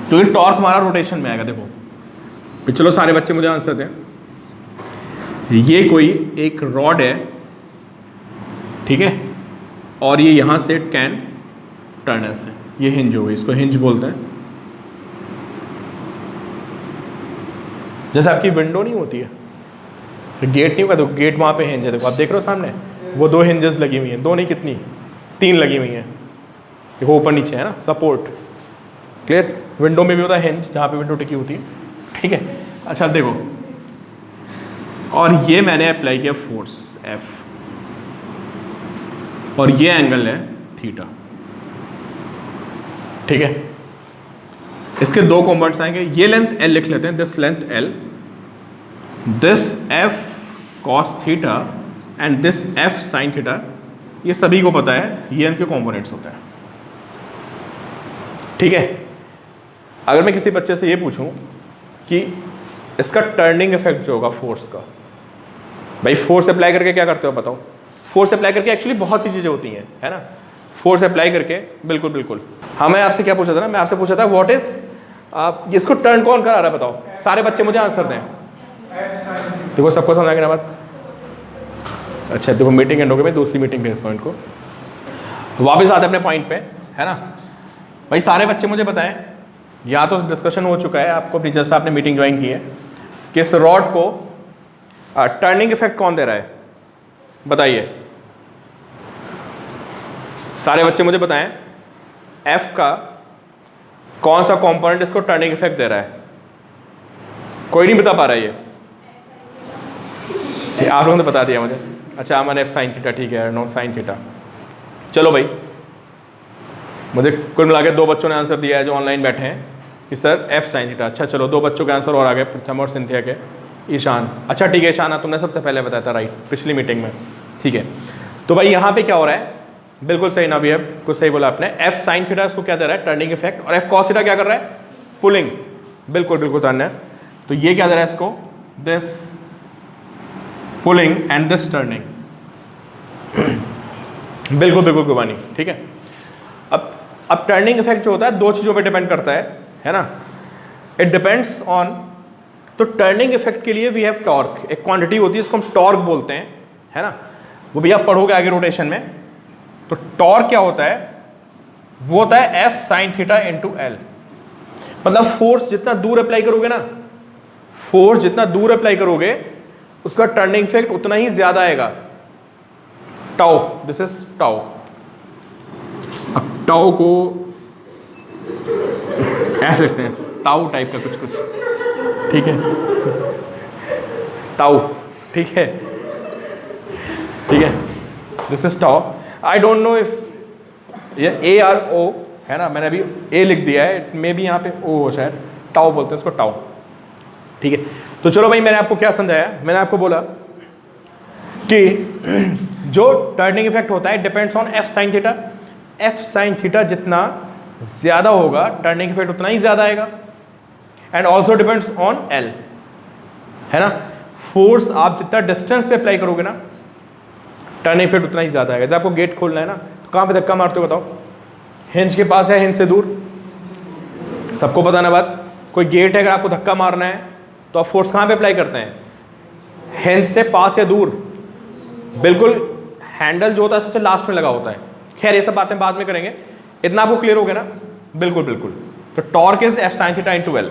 क्योंकि टॉर्क हमारा रोटेशन में आएगा, देखो चलो सारे बच्चे मुझे आंसर दें। ये कोई एक रॉड है, ठीक है, और ये यहां से कैन टर्न ऐसे, ये हिंज हो गई, इसको हिंज बोलते हैं। जैसे आपकी विंडो नहीं होती है, गेट नहीं होगा, तो गेट वहां पे हिंज है, देखो आप देख रहे हो सामने, वो 2 हिंजेस लगी हुई हैं, 2 नहीं कितनी 3 लगी हुई हैं, देखो ऊपर नीचे है ना, सपोर्ट, क्लियर। विंडो में भी होता है हिंज, जहाँ पे विंडो टिकी होती है, ठीक है। अच्छा देखो, और ये मैंने अप्लाई किया फोर्स F, और ये एंगल है थीटा, ठीक है। इसके 2 कंपोनेंट्स आएंगे, ये लेंथ L लिख लेते हैं, this length L, this F cos theta and this F sin theta, ये सभी को पता है, ये इनके कंपोनेंट्स होते हैं, ठीक है। अगर मैं किसी बच्चे से ये पूछूं कि इसका टर्निंग इफेक्ट जो होगा फोर्स का, भाई फोर्स अप्लाई करके क्या करते हो बताओ। फोर्स अप्लाई करके एक्चुअली बहुत सी चीज़ें होती हैं, है ना। फोर्स अप्लाई करके बिल्कुल बिल्कुल, हाँ मैं आपसे क्या पूछा था ना, मैं आपसे पूछा था व्हाट इज, आप इसको टर्न कौन करा रहा है बताओ, सारे बच्चे मुझे आंसर दें। देखो सबको समझ आ गया ना बात, अच्छा देखो मीटिंग एंड हो गई, मैं दूसरी मीटिंग पे इस पॉइंट को वापस आते अपने पॉइंट पे, है ना। भाई सारे बच्चे मुझे बताएं, या तो डिस्कशन हो चुका है आपको अपनी, जैसे आपने मीटिंग ज्वाइन की है, कि इस रॉड को टर्निंग इफेक्ट कौन दे रहा है, बताइए सारे बच्चे मुझे बताएं, F का कौन सा कंपोनेंट इसको टर्निंग इफेक्ट दे रहा है। कोई नहीं बता पा रहा है ये आप लोगों ने बता दिया मुझे। अच्छा अमन F sin थीटा, ठीक है, नो sin थीटा। चलो भाई मुझे कुल मिला के 2 बच्चों ने आंसर दिया है जो ऑनलाइन बैठे हैं कि सर F sin थीटा। अच्छा चलो 2 बच्चों के आंसर और आ गए, प्रथम और सिंथिया के। ईशान, अच्छा ठीक है ईशान, तुमने सबसे पहले बताया था राइट, पिछली मीटिंग में, ठीक है। तो भाई यहाँ पे क्या हो रहा है, बिल्कुल सही ना भी है, कुछ सही बोला आपने। F sin थीटा इसको क्या दे रहा है, टर्निंग इफेक्ट, और F cos थीटा क्या कर रहा है, पुलिंग, बिल्कुल बिल्कुल तान्या। तो ये क्या दे रहा है इसको, this pulling and this turning, बिल्कुल बिल्कुल गुबानी, ठीक है। अब टर्निंग इफेक्ट जो होता है 2 चीज़ों पे डिपेंड करता है ना। इट डिपेंड्स ऑन, तो टर्निंग इफेक्ट के लिए वी हैव टॉर्क, एक क्वांटिटी होती है इसको हम टॉर्क बोलते हैं, है ना। वो भी आप पढ़ोगे आगे रोटेशन में। तो टॉर्क क्या होता है, वो होता है F sin theta into L, मतलब फोर्स जितना दूर अप्लाई करोगे ना, फोर्स जितना दूर अप्लाई करोगे उसका टर्निंग इफेक्ट उतना ही ज्यादा आएगा। Tau, this is tau. अब टाउ को ऐसे लिखते हैं, टाउ टाइप का कुछ, ठीक है, टाउ, ठीक है, ठीक है, this is tau. I don't know if ये A R O है ना, मैंने अभी A लिख दिया है, मे भी यहाँ पे O हो शायद, टाउ बोलते हैं इसको, टाउ, ठीक है। तो चलो भाई मैंने आपको क्या समझाया, मैंने आपको बोला कि जो टर्निंग इफेक्ट होता है depends on F sin theta, F sin theta जितना ज़्यादा होगा टर्निंग इफेक्ट उतना ही ज़्यादा आएगा, and also depends on L, है ना। फोर्स आप जितना डिस्टेंस पे अप्लाई करोगे ना टर्निंग इफेक्ट उतना ही ज़्यादा आएगा। जब आपको गेट खोलना है ना, तो कहाँ पे धक्का मारते हो बताओ, हिंज के पास है, हिंज से दूर, सबको पता ना बात। कोई गेट है, अगर आपको धक्का मारना है तो आप फोर्स कहाँ पे अप्लाई करते हैं, हिंज से पास या दूर, बिल्कुल हैंडल जो होता है सबसे लास्ट में लगा होता है। खैर ये सब बातें बाद में करेंगे, इतना आपको क्लियर हो गया ना, बिल्कुल बिल्कुल। तो torque is F sin theta into L,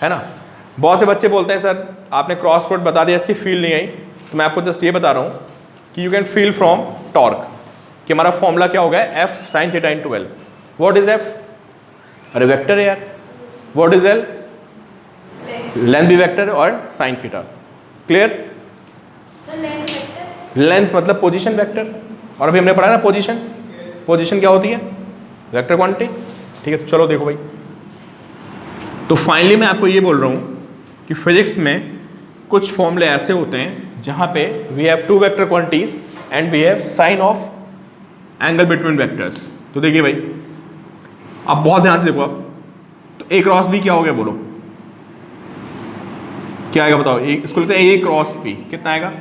है ना। बहुत से बच्चे बोलते हैं सर आपने क्रॉस प्रोडक्ट बता दिया, इसकी फील नहीं आई, तो मैं आपको जस्ट ये बता रहा हूँ कि you can feel from torque कि हमारा फॉर्मूला क्या हो गया, F sin theta into L। What is F, अरे वेक्टर है यार। व्हाट इज L, लेंथ भी वेक्टर और sin थीटा, क्लियर। लेंथ मतलब पोजीशन वेक्टर, और अभी हमने पढ़ा ना पोजीशन, पोजीशन क्या होती है, वेक्टर क्वांटिटी। ठीक है, तो चलो देखो भाई, तो फाइनली मैं आपको ये बोल रहा हूँ कि फिजिक्स में कुछ फॉर्मूले ऐसे होते हैं जहाँ पे we have two vector quantities and we have sine of angle between vectors. तो देखिए भाई, आप बहुत ध्यान से देखो आप, तो ए क्रॉस बी क्या हो गया बोलो, क्या आएगा बताओ, इसको लिखते हैं ए क्रॉस बी, कितना आएगा,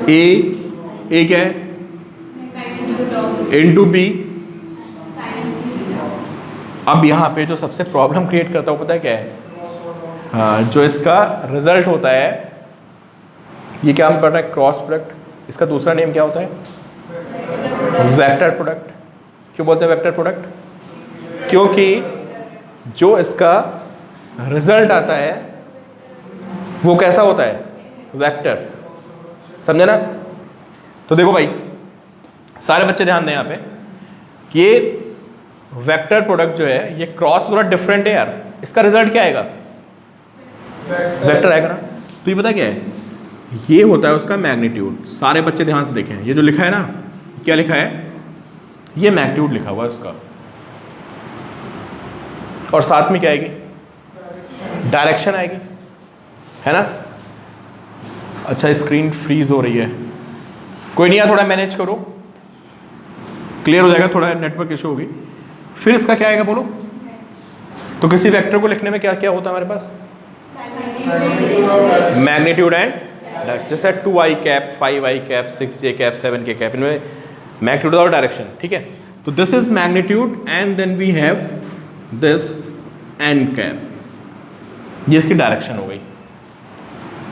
ए क्या है इनटू बी। अब यहाँ पे जो सबसे प्रॉब्लम क्रिएट करता है वो पता है क्या है, हाँ, जो इसका रिजल्ट होता है, ये क्या हम पढ़ रहे हैं, क्रॉस प्रोडक्ट, इसका दूसरा नेम क्या होता है, वेक्टर प्रोडक्ट। क्यों बोलते हैं वेक्टर प्रोडक्ट, क्योंकि जो इसका रिजल्ट आता है वो कैसा होता है, वेक्टर, समझे ना। तो देखो भाई सारे बच्चे ध्यान दें यहाँ पे कि ये वेक्टर प्रोडक्ट जो है ये क्रॉस थोड़ा डिफरेंट है यार, इसका रिजल्ट क्या आएगा, वेक्टर आएगा ना। तो ये पता क्या है, ये होता है उसका मैग्नीट्यूड। सारे बच्चे ध्यान से देखें, ये जो लिखा है ना, क्या लिखा है, ये मैग्नीट्यूड लिखा हुआ है उसका, और साथ में क्या आएगी, डायरेक्शन आएगी, है ना। अच्छा स्क्रीन फ्रीज हो रही है, कोई नहीं यार, थोड़ा मैनेज करो, क्लियर हो जाएगा, थोड़ा नेटवर्क इशू होगी। फिर इसका क्या आएगा बोलो, तो किसी वेक्टर को लिखने में क्या क्या होता है हमारे पास, मैग्नीट्यूड एंड डायरेक्शन। जैसे 2i cap, 5i cap, 6j cap, 7k cap, इनमें मैग्नीट्यूड और डायरेक्शन। ठीक है, तो this is magnitude and then we have this n cap, ये इसकी डायरेक्शन हो गई।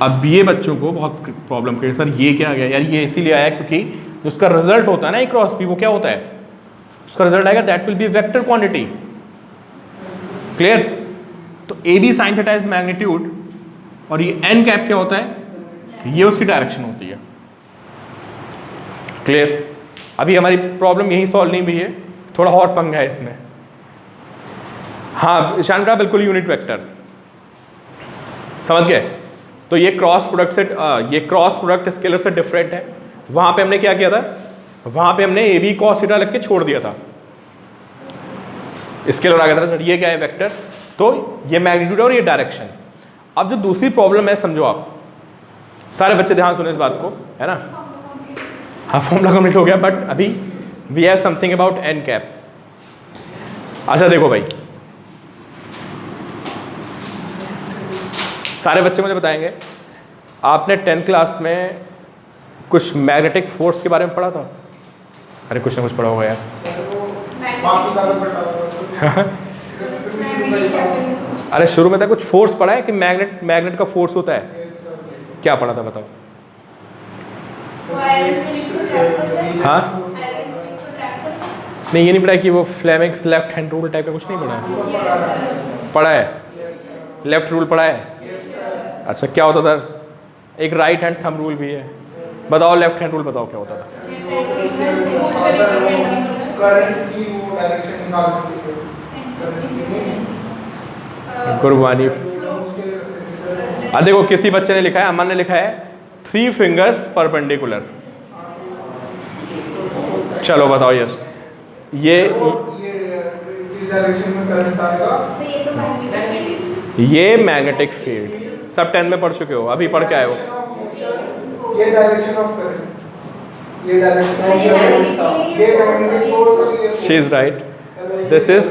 अब ये बच्चों को बहुत प्रॉब्लम करिए, सर ये क्या आ गया यार, ये इसीलिए आया क्योंकि जो उसका रिजल्ट होता है ना ए क्रॉस बी, वो क्या होता है, उसका रिजल्ट आएगा that will be vector quantity. Clear, तो A B sine theta is magnitude, और ये एन कैप क्या होता है, ये उसकी डायरेक्शन होती है। क्लियर, अभी हमारी प्रॉब्लम यही सॉल्व नहीं हुई है, थोड़ा और पंगा है इसमें। हाँ ईशान का बिल्कुल यूनिट वेक्टर, समझ गए। तो ये क्रॉस प्रोडक्ट से ये क्रॉस प्रोडक्ट स्केलर से डिफरेंट है। वहां पे हमने क्या किया था, वहां पे हमने ए बी कॉस थीटा लग के छोड़ दिया था, स्केलर आ गया था सर, ये क्या है वेक्टर, तो ये मैग्नीट्यूड और ये डायरेक्शन। अब जो दूसरी प्रॉब्लम है समझो आप, सारे बच्चे ध्यान सुने इस बात को, है ना। हाँ फॉर्मूला कंप्लीट हो गया, बट अभी we have something about N cap. अच्छा देखो भाई, सारे बच्चे मुझे बताएंगे, आपने 10th क्लास में कुछ मैग्नेटिक फोर्स के बारे में पढ़ा था, अरे कुछ ना कुछ पढ़ा होगा यार। अरे शुरू में था कुछ फोर्स पढ़ा है कि मैग्नेट का फोर्स होता है, क्या पढ़ा था बताओ। हाँ नहीं ये नहीं पढ़ा कि वो Fleming's left hand rule type का कुछ नहीं पढ़ा है, पढ़ा है लेफ्ट रूल पढ़ा है। अच्छा क्या होता था, एक राइट हैंड थंब रूल भी है, बताओ लेफ्ट हैंड रूल बताओ क्या होता था। गुरबानी, देखो किसी बच्चे ने लिखा है, अमन ने लिखा है 3 फिंगर्स परपेंडिकुलर। चलो बताओ यस, ये मैग्नेटिक फील्ड सब 10 में पढ़ चुके हो, अभी पढ़ के आए हो। ये डायरेक्शन ऑफ करंट, ये डायरेक्शन ऑफ करंट, ये मैग्नेटिक फोर्स और ये she is right, this is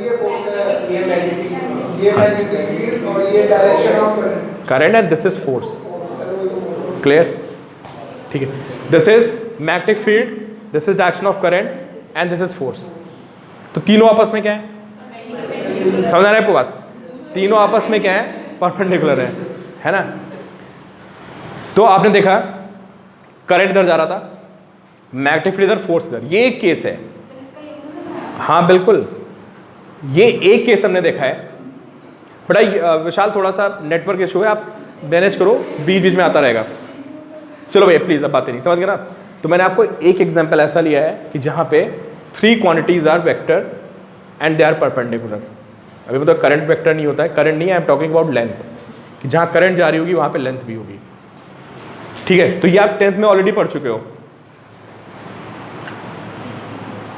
ये फोर्स है, ये मैग्नेटिक फील्ड और ये direction of current and this is force. Clear, ठीक है, this is magnetic field, this is direction of current and this is force. तो तीनों आपस में क्या है, समझ आ रहा है आपको बात, तीनों आपस में क्या है, परपेंडिकुलर है ना। तो आपने देखा करंट इधर जा रहा था, मैग्नेटिक फील्ड इधर, फोर्स इधर, ये एक केस है। हाँ बिल्कुल, ये एक केस हमने देखा है। बड़ा विशाल थोड़ा सा नेटवर्क इशू है, आप मैनेज करो, बीच बीच में आता रहेगा। चलो भैया प्लीज़, अब बातें नहीं समझ गए ना। तो मैंने आपको एक एग्जांपल ऐसा लिया है कि जहाँ पे 3 quantities are vector and they are perpendicular. अभी मतलब करंट वेक्टर नहीं होता है, करंट नहीं, I am talking about length, कि जहाँ करंट जा रही होगी वहाँ पे लेंथ भी होगी। ठीक है, तो ये आप 10th में ऑलरेडी पढ़ चुके हो।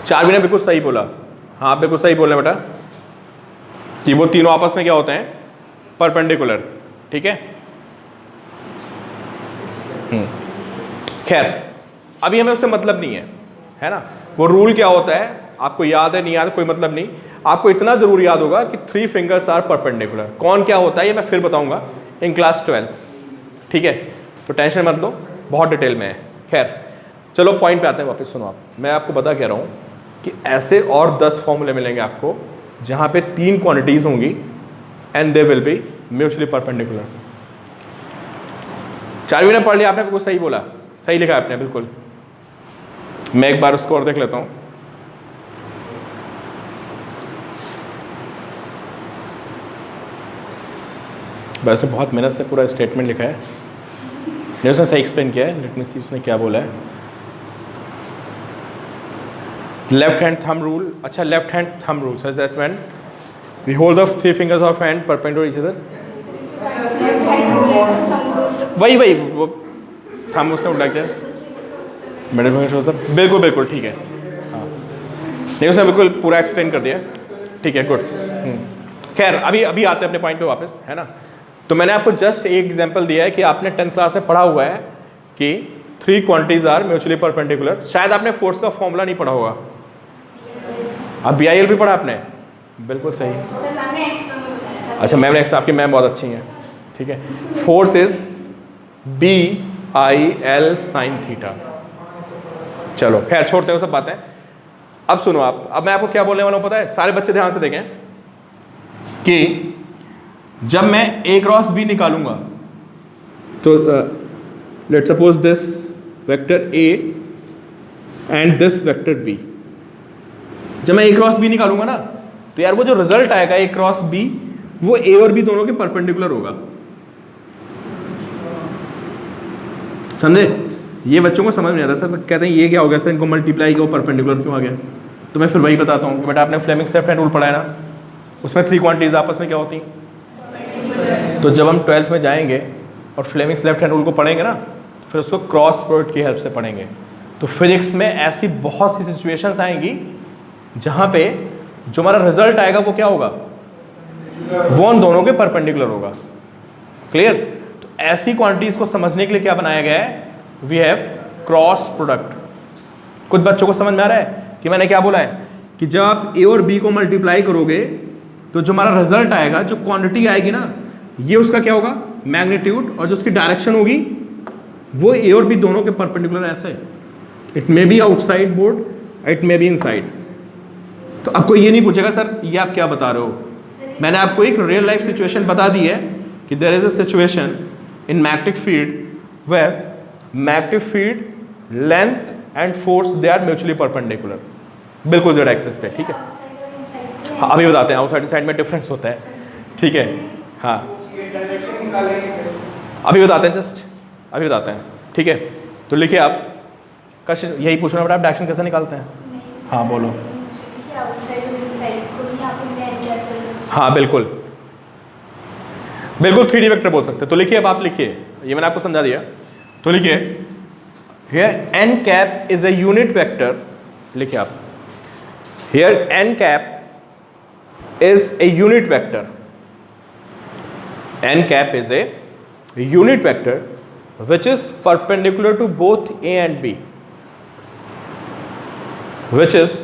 चार्वी ने बिल्कुल सही बोला, हाँ बिल्कुल सही बोले बेटा, कि वो तीनों आपस में क्या होते हैं, परपेंडिकुलर। ठीक है, खैर अभी हमें उससे मतलब नहीं है ना। वो रूल क्या होता है आपको याद है नहीं याद, कोई मतलब नहीं। आपको इतना जरूर याद होगा कि 3 फिंगर्स आर परपेंडिकुलर। कौन क्या होता है ये मैं फिर बताऊंगा इन क्लास 12। ठीक है, तो टेंशन मत लो, बहुत डिटेल में है। खैर चलो पॉइंट पे आते हैं वापस। सुनो आप, मैं आपको बता कह रहा हूँ कि ऐसे और 10 फॉर्मूले मिलेंगे आपको जहाँ पे 3 क्वांटिटीज होंगी and they will be mutually perpendicular. Charvi ने पढ़ लिया, आपने बिल्कुल सही बोला, सही लिखा आपने बिल्कुल। मैं एक बार उसको और देख लेता हूँ। वैसे बहुत मेहनत से पूरा स्टेटमेंट लिखा है, नहीं उसने सही एक्सप्लेन किया है। लेट मी सी उसने क्या बोला है। लेफ्ट हैंड थंब रूल, अच्छा left hand thumb rule such that when we hold the 3 fingers of hand perpendicular each other. वही वो थंब उसने उल्टा किया, मिडिल फिंगर होता, बिल्कुल बिल्कुल ठीक है। हाँ नहीं उसने बिल्कुल पूरा एक्सप्लेन कर दिया। ठीक है गुड। खैर अभी आते हैं अपने पॉइंट पे वापस, है ना। तो मैंने आपको जस्ट एक एग्जांपल दिया है कि आपने 10th क्लास में पढ़ा हुआ है कि 3 क्वांटिटीज आर म्यूचुअली परपेंडिकुलर। शायद आपने फोर्स का फॉर्मूला नहीं पढ़ा होगा। अब BIL भी पढ़ा आपने, बिल्कुल सही। अच्छा मैम ने आपकी मैम बहुत अच्छी हैं। ठीक है, force is BIL sin theta. चलो खैर छोड़ते हैं वो सब बातें। अब सुनो आप, अब मैं आपको क्या बोलने वाला हूँ पता है, सारे बच्चे ध्यान से देखें कि जब मैं A क्रॉस B निकालूंगा तो let's suppose this vector A and this vector B। जब मैं A क्रॉस B निकालूंगा ना तो यार वो जो रिजल्ट आएगा A क्रॉस B वो A और B दोनों के परपेंडिकुलर होगा। समझे? ये बच्चों को समझ नहीं आता। सर कहते हैं ये क्या हो गया सर, इनको मल्टीप्लाई किया परपेंडिकुलर क्यों आ गया? तो मैं फिर वही बताता हूँ कि बेटा आपने फ्लेमिंग्स लेफ्ट हैंड रूल पढ़ा है ना, उसमें 3 क्वांटिटीज आपस में क्या होती हैं। तो जब हम 12th में जाएंगे और फ्लेमिंग्स लेफ्ट हैंड रूल को पढ़ेंगे ना फिर उसको क्रॉस प्रोडक्ट की हेल्प से पढ़ेंगे। तो फिजिक्स में ऐसी बहुत सी सिचुएशंस आएंगी जहाँ पे जो हमारा रिजल्ट आएगा वो क्या होगा, वो उन दोनों के परपेंडिकुलर होगा। क्लियर? तो ऐसी क्वांटिटीज को समझने के लिए क्या बनाया गया है, वी हैव क्रॉस प्रोडक्ट। कुछ बच्चों को समझ में आ रहा है कि मैंने क्या बोला है कि जब आप A और B को मल्टीप्लाई करोगे तो जो हमारा रिजल्ट आएगा, जो क्वांटिटी आएगी ना, ये उसका क्या होगा, मैग्नीट्यूड, और जो उसकी डायरेक्शन होगी वो A और B दोनों के परपेंडिकुलर ऐसे। It may be outside board, it may be inside. तो आपको ये नहीं पूछेगा सर ये आप क्या बता रहे हो, मैंने आपको एक रियल लाइफ सिचुएशन बता दी है कि there is a situation in magnetic field where magnetic field length and force they are mutually perpendicular, बिल्कुल जेड एक्सिस पे। ठीक है, हाँ अभी बताते हैं आउटसाइड साइड में डिफरेंस होता है। ठीक है, हाँ अभी बताते हैं, जस्ट अभी बताते हैं। ठीक है, तो लिखिए आप, कश यही पूछना बेटा आप डायरेक्शन कैसे निकालते हैं। हाँ बोलो। हाँ बिल्कुल बिल्कुल 3D वेक्टर बोल सकते हैं। तो लिखिए अब आप लिखिए, ये मैंने आपको समझा दिया। तो लिखिए here n cap is a unit vector. लिखिए आप, here n cap is a unit vector. n cap is a unit vector which is perpendicular to both A and B, which is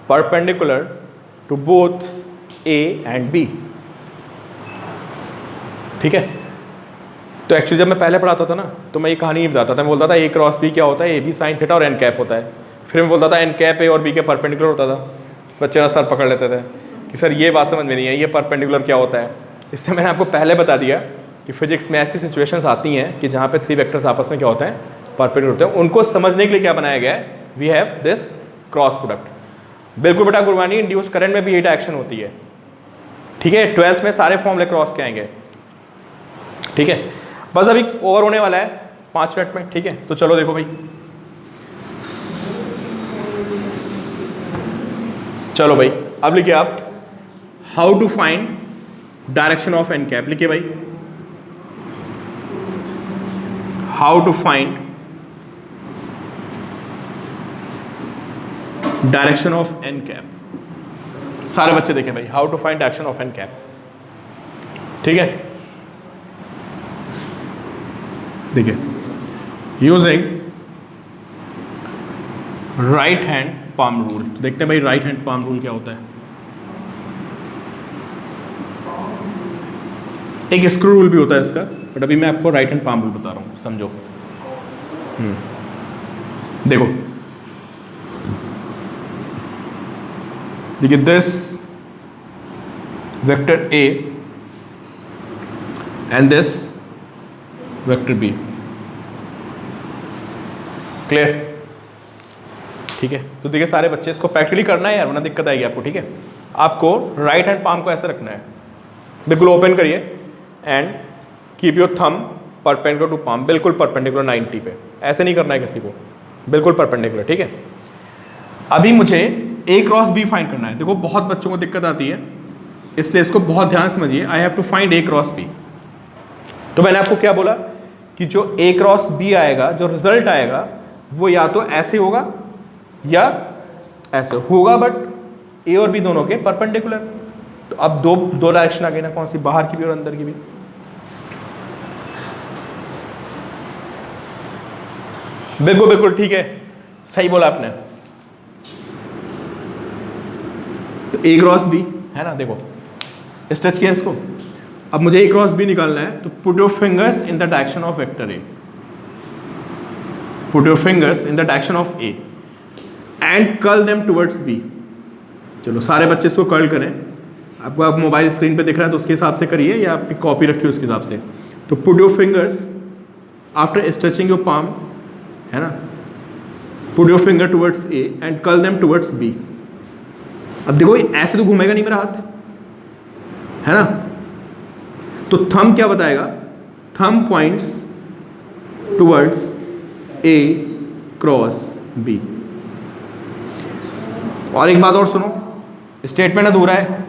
perpendicular to both A and B। ठीक है, तो actually जब मैं पहले पढ़ाता था ना तो मैं ये कहानी नहीं बताता था। मैं बोलता था A क्रॉस B क्या होता है, AB sin थीटा और n कैप होता है। फिर मैं बोलता था n कैप A और B के परपेंडिकुलर होता था। बच्चे ना सर पकड़ लेते थे कि सर ये बात समझ में नहीं है, ये परपेंडिकुलर क्या होता है। इसलिए मैंने आपको पहले बता दिया कि फिजिक्स में ऐसी सिचुएशंस आती हैं कि जहाँ पे 3 वेक्टर्स आपस में क्या होते हैं, परपेंडिकुलर होते हैं। उनको समझने के लिए क्या बनाया गया है, we have this cross product. बिल्कुल बेटा गुरबानी, इंड्यूस्ड करंट में भी यही एक्शन होती है। ठीक है, 12th में सारे फॉर्मूले क्रॉस के आएंगे। ठीक है, बस अभी ओवर होने वाला है 5 मिनट में। ठीक है, तो चलो देखो भाई, चलो भाई अब लिखिए आप, how to find direction of n cap. लिखिए भाई, how to find direction of N cap. सारे बच्चे देखें भाई, how to find direction of N cap. ठीक है, देखिए, using right hand palm rule. तो देखते हैं भाई राइट हैंड पाम रूल क्या होता है। एक स्क्रू रूल भी होता है इसका, बट अभी मैं आपको राइट हैंड पाम रूल बता रहा हूँ, समझो। देखो, देखिए, this vector A and this vector B, clear? ठीक है, तो देखिए सारे बच्चे, इसको प्रैक्टिकली करना है यार, वरना दिक्कत आएगी आपको। ठीक है, आपको राइट हैंड पाम को ऐसे रखना है, बिल्कुल ओपन करिए and keep your thumb perpendicular to palm, बिल्कुल परपेंडिकुलर 90 पे। ऐसे नहीं करना है किसी को, बिल्कुल परपेंडिकुलर। ठीक है, अभी मुझे ए क्रॉस बी फाइंड करना है। देखो बहुत बच्चों को दिक्कत आती है, इसलिए इसको बहुत ध्यान समझिए। I have to find A cross B. तो मैंने आपको क्या बोला कि जो ए क्रॉस बी आएगा, जो रिजल्ट आएगा, वो या तो ऐसे होगा या ऐसे होगा, बट ए और बी दोनों के परपेंडिकुलर। तो अब दो डायरेक्शन आ गई ना, कौन सी? बाहर की भी और अंदर की भी। बिल्कुल बिल्कुल ठीक है, सही बोला आपने। तो ए क्रॉस बी है ना, देखो स्ट्रेच किया इसको। अब मुझे ए क्रॉस बी निकालना है, तो put your fingers in the direction of vector A, put your fingers in the direction of A and curl them towards B. चलो सारे बच्चे इसको कर्ल करें। आपको आप मोबाइल स्क्रीन पे दिख रहा है तो उसके हिसाब से करिए, या आपकी कॉपी रखिए उसके हिसाब से। तो put your fingers after stretching your palm, है ना, put your finger towards A and curl them towards B. अब देखो ऐसे तो घूमेगा नहीं मेरा हाथ, है ना, तो थंब क्या बताएगा? Thumb points towards A cross B. और एक बात और सुनो, स्टेटमेंट अधूरा है,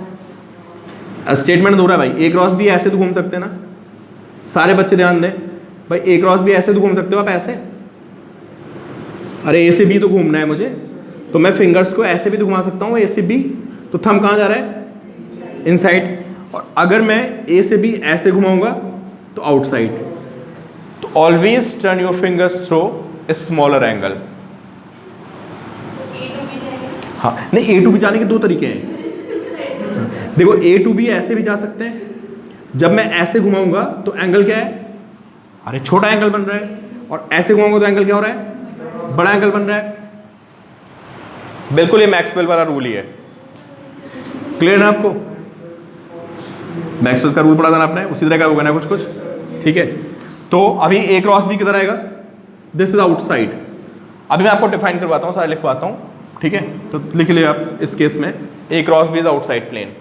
स्टेटमेंट अधूरा है भाई। ए क्रॉस बी ऐसे तो घूम सकते हैं ना, सारे बच्चे ध्यान दें भाई। ए क्रॉस बी ऐसे तो घूम सकते हो आप, ऐसे। अरे ए से बी तो घूमना है मुझे, तो मैं फिंगर्स को ऐसे भी तो घुमा सकता हूँ, ए से बी। तो थंब कहाँ जा रहा है? इनसाइड। और अगर मैं ए से बी ऐसे घुमाऊंगा तो आउटसाइड। तो always turn your fingers through a smaller angle. हाँ, नहीं, ए टू बी जाने के दो तरीके हैं। देखो ए टू बी ऐसे भी जा सकते हैं, जब मैं ऐसे घुमाऊंगा तो एंगल क्या है? अरे छोटा एंगल बन रहा है। और ऐसे घुमाऊंगा तो एंगल क्या हो रहा है? बड़ा एंगल बन रहा है। बिल्कुल ये मैक्सवेल वाला रूल ही है। क्लियर है आपको? मैक्सवेल का रूल पढ़ा था ना आपने, उसी तरह का होगा ना कुछ कुछ। ठीक है, तो अभी ए क्रॉस बी किधर आएगा? This is outside. अभी मैं आपको डिफाइन करवाता हूँ, सारा लिखवाता हूँ। ठीक है, तो लिख लिया आप इस केस में, A cross B is outside plane.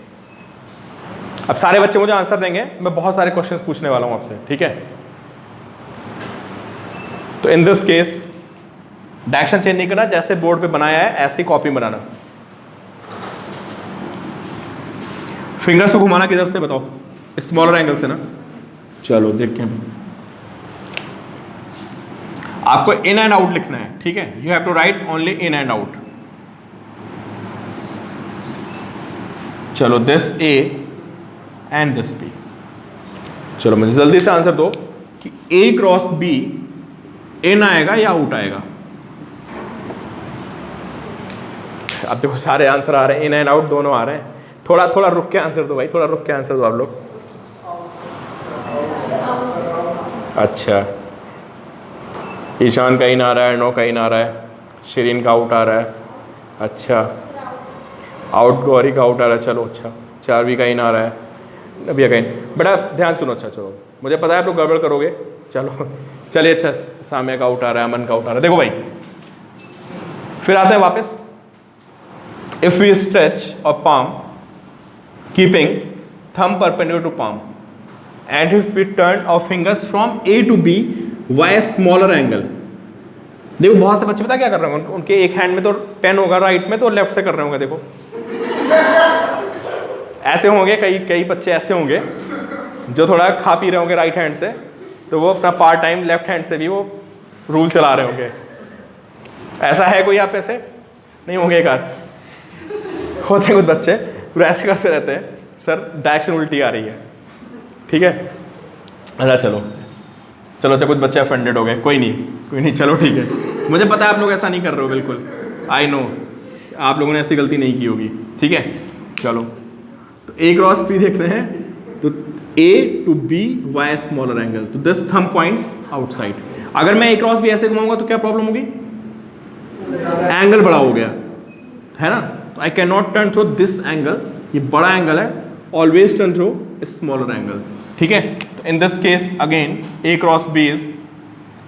अब सारे बच्चे मुझे आंसर देंगे, मैं बहुत सारे क्वेश्चंस पूछने वाला हूँ आपसे। ठीक है, तो in this case direction change नहीं करना, जैसे बोर्ड पे बनाया है ऐसे ही कॉपी बनाना। फिंगर्स को घुमाना किधर से बताओ? स्मॉलर एंगल से ना। चलो देखते हैं, आपको इन एंड आउट लिखना है। ठीक है, you have to write only in and out. चलो this A and this B. चलो मुझे जल्दी से आंसर दो कि ए क्रॉस बी इन आएगा या आउट आएगा? अब देखो सारे आंसर आ रहे हैं, इन एंड आउट दोनों आ रहे हैं। थोड़ा थोड़ा रुक के आंसर दो भाई, थोड़ा रुक के आंसर दो आप लोग। अच्छा, ईशान का इन आ रहा है, नो का इन आ रहा है, शिरीन का आउट आ रहा है। अच्छा, आउट गौरी का आउट आ रहा है। चलो अच्छा, चारवी का इन आ रहा है, नबिया का इन। बेटा ध्यान सुनो। अच्छा चलो, मुझे पता है आप लोग गड़बड़ करोगे। चलो चलिए, अच्छा साम्या का आउट आ रहा है, अमन का आउट आ रहा है। देखो भाई, फिर आते हैं वापस। If we stretch a palm keeping thumb perpendicular to palm and if we turn our fingers from A to B by smaller angle. देखो बहुत से बच्चे पता क्या कर रहे होंगे, उनके एक हैंड में तो पेन होगा राइट में, तो लेफ्ट से कर रहे होंगे। देखो ऐसे होंगे, कई बच्चे ऐसे होंगे जो थोड़ा खा पी रहे होंगे राइट हैंड से, तो वो अपना पार्ट टाइम लेफ्ट हैंड से भी वो रूल चला रहे होंगे। ऐसा है कोई आप ऐसे नहीं होंगे? एक आध होते हैं कुछ बच्चे पूरा ऐसे करते रहते हैं, सर डायरेक्शन उल्टी आ रही है, ठीक है। अच्छा चलो चलो अच्छा, कुछ बच्चे ऑफेंडेड हो गए, कोई नहीं, चलो ठीक है। मुझे पता है आप लोग ऐसा नहीं कर रहे हो, बिल्कुल आई नो आप लोगों ने ऐसी गलती नहीं की होगी, ठीक है। चलो तो ए क्रॉस बी देख रहे हैं, तो A to B by smaller angle, तो दिस थंब पॉइंट्स आउटसाइड। अगर मैं ए क्रॉस बी ऐसे घुमाऊंगा तो क्या प्रॉब्लम होगी? एंगल बड़ा हो गया है ना, तो I can not turn through this angle, ये बड़ा एंगल है, always turn through smaller angle, ठीक है। तो in this case again A cross B is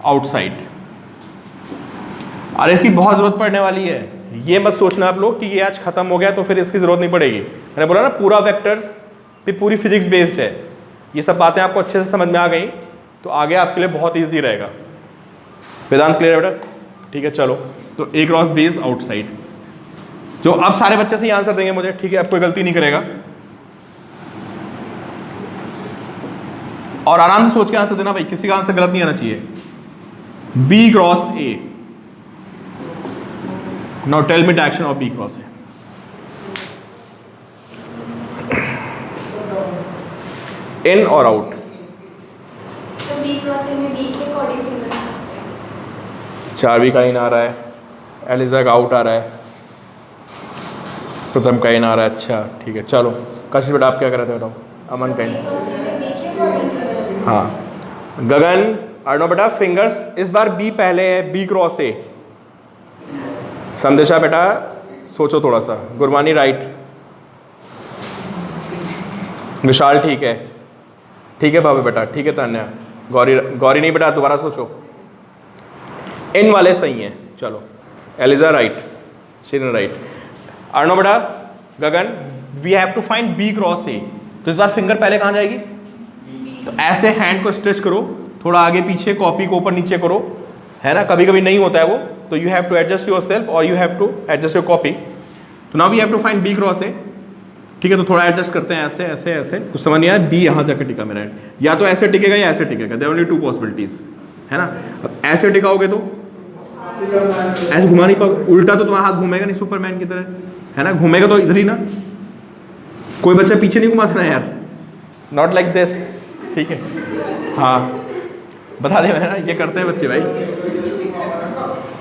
outside. और इसकी बहुत जरूरत पड़ने वाली है, ये मत सोचना आप लोग कि ये आज खत्म हो गया तो फिर इसकी जरूरत नहीं पड़ेगी। मैंने बोला ना पूरा वेक्टर्स पे पूरी फिजिक्स बेस्ड है, ये सब बातें आपको अच्छे से समझ में आ गई तो आगे आपके लिए बहुत ईजी रहेगा। वेदांत क्लियर है बेटा? ठीक है चलो, तो ए क्रॉस बी इज आउटसाइड। जो अब सारे बच्चे से आंसर देंगे मुझे, ठीक है, अब कोई गलती नहीं करेगा और आराम से सोच के आंसर देना भाई, किसी का आंसर गलत नहीं आना चाहिए। B cross A, now tell me direction of B cross A. In और आउट? तो बी क्रॉसिंग में बी के अकॉर्डिंग फिंगर्स आते हैं। 4 बी का इन आ रहा है, एलिजा का आउट आ रहा है, प्रथम का इन आ रहा है। अच्छा ठीक है चलो, कशिश बेटा आप क्या कर रहे थे बताओ? अमन का इन, हाँ। गगन अर्णव बेटा फिंगर्स इस बार बी पहले है, बी क्रॉस ए। संदेशा बेटा सोचो थोड़ा सा। गुरबानी राइट, विशाल ठीक है, ठीक है बाबा बेटा, ठीक है तान्या। गौरी नहीं बेटा, दोबारा सोचो। इन वाले सही हैं, चलो। Eliza right, Shiran right. Arnav बेटा, Gagan, we have to find B cross A, तो इस बार फिंगर पहले कहाँ जाएगी? तो ऐसे हैंड को स्ट्रेच करो, थोड़ा आगे पीछे, कॉपी को ऊपर नीचे करो, है ना। कभी कभी नहीं होता है वो, तो you have to adjust your self और you have to adjust your copy. तो now we have to find B cross A, ठीक है। तो थोड़ा एडजस्ट करते हैं, ऐसे ऐसे ऐसे, कुछ समझ नहीं आया। बी यहाँ जाकर टिका मेरा हैंड, या तो ऐसे टिकेगा या ऐसे टिकेगा, देयर ओनली 2 पॉसिबिलिटीज, है ना। अब ऐसे टिकाओगे तो ऐसे घुमा नहीं पाओगे, उल्टा तो तुम्हारा हाथ घूमेगा नहीं सुपरमैन की तरह, है ना। घूमेगा तो इधर ही ना, कोई बच्चा पीछे नहीं घुमाता ना यार, नॉट लाइक दिस, ठीक है। हाँ बता दे ना, ये करते हैं बच्चे भाई।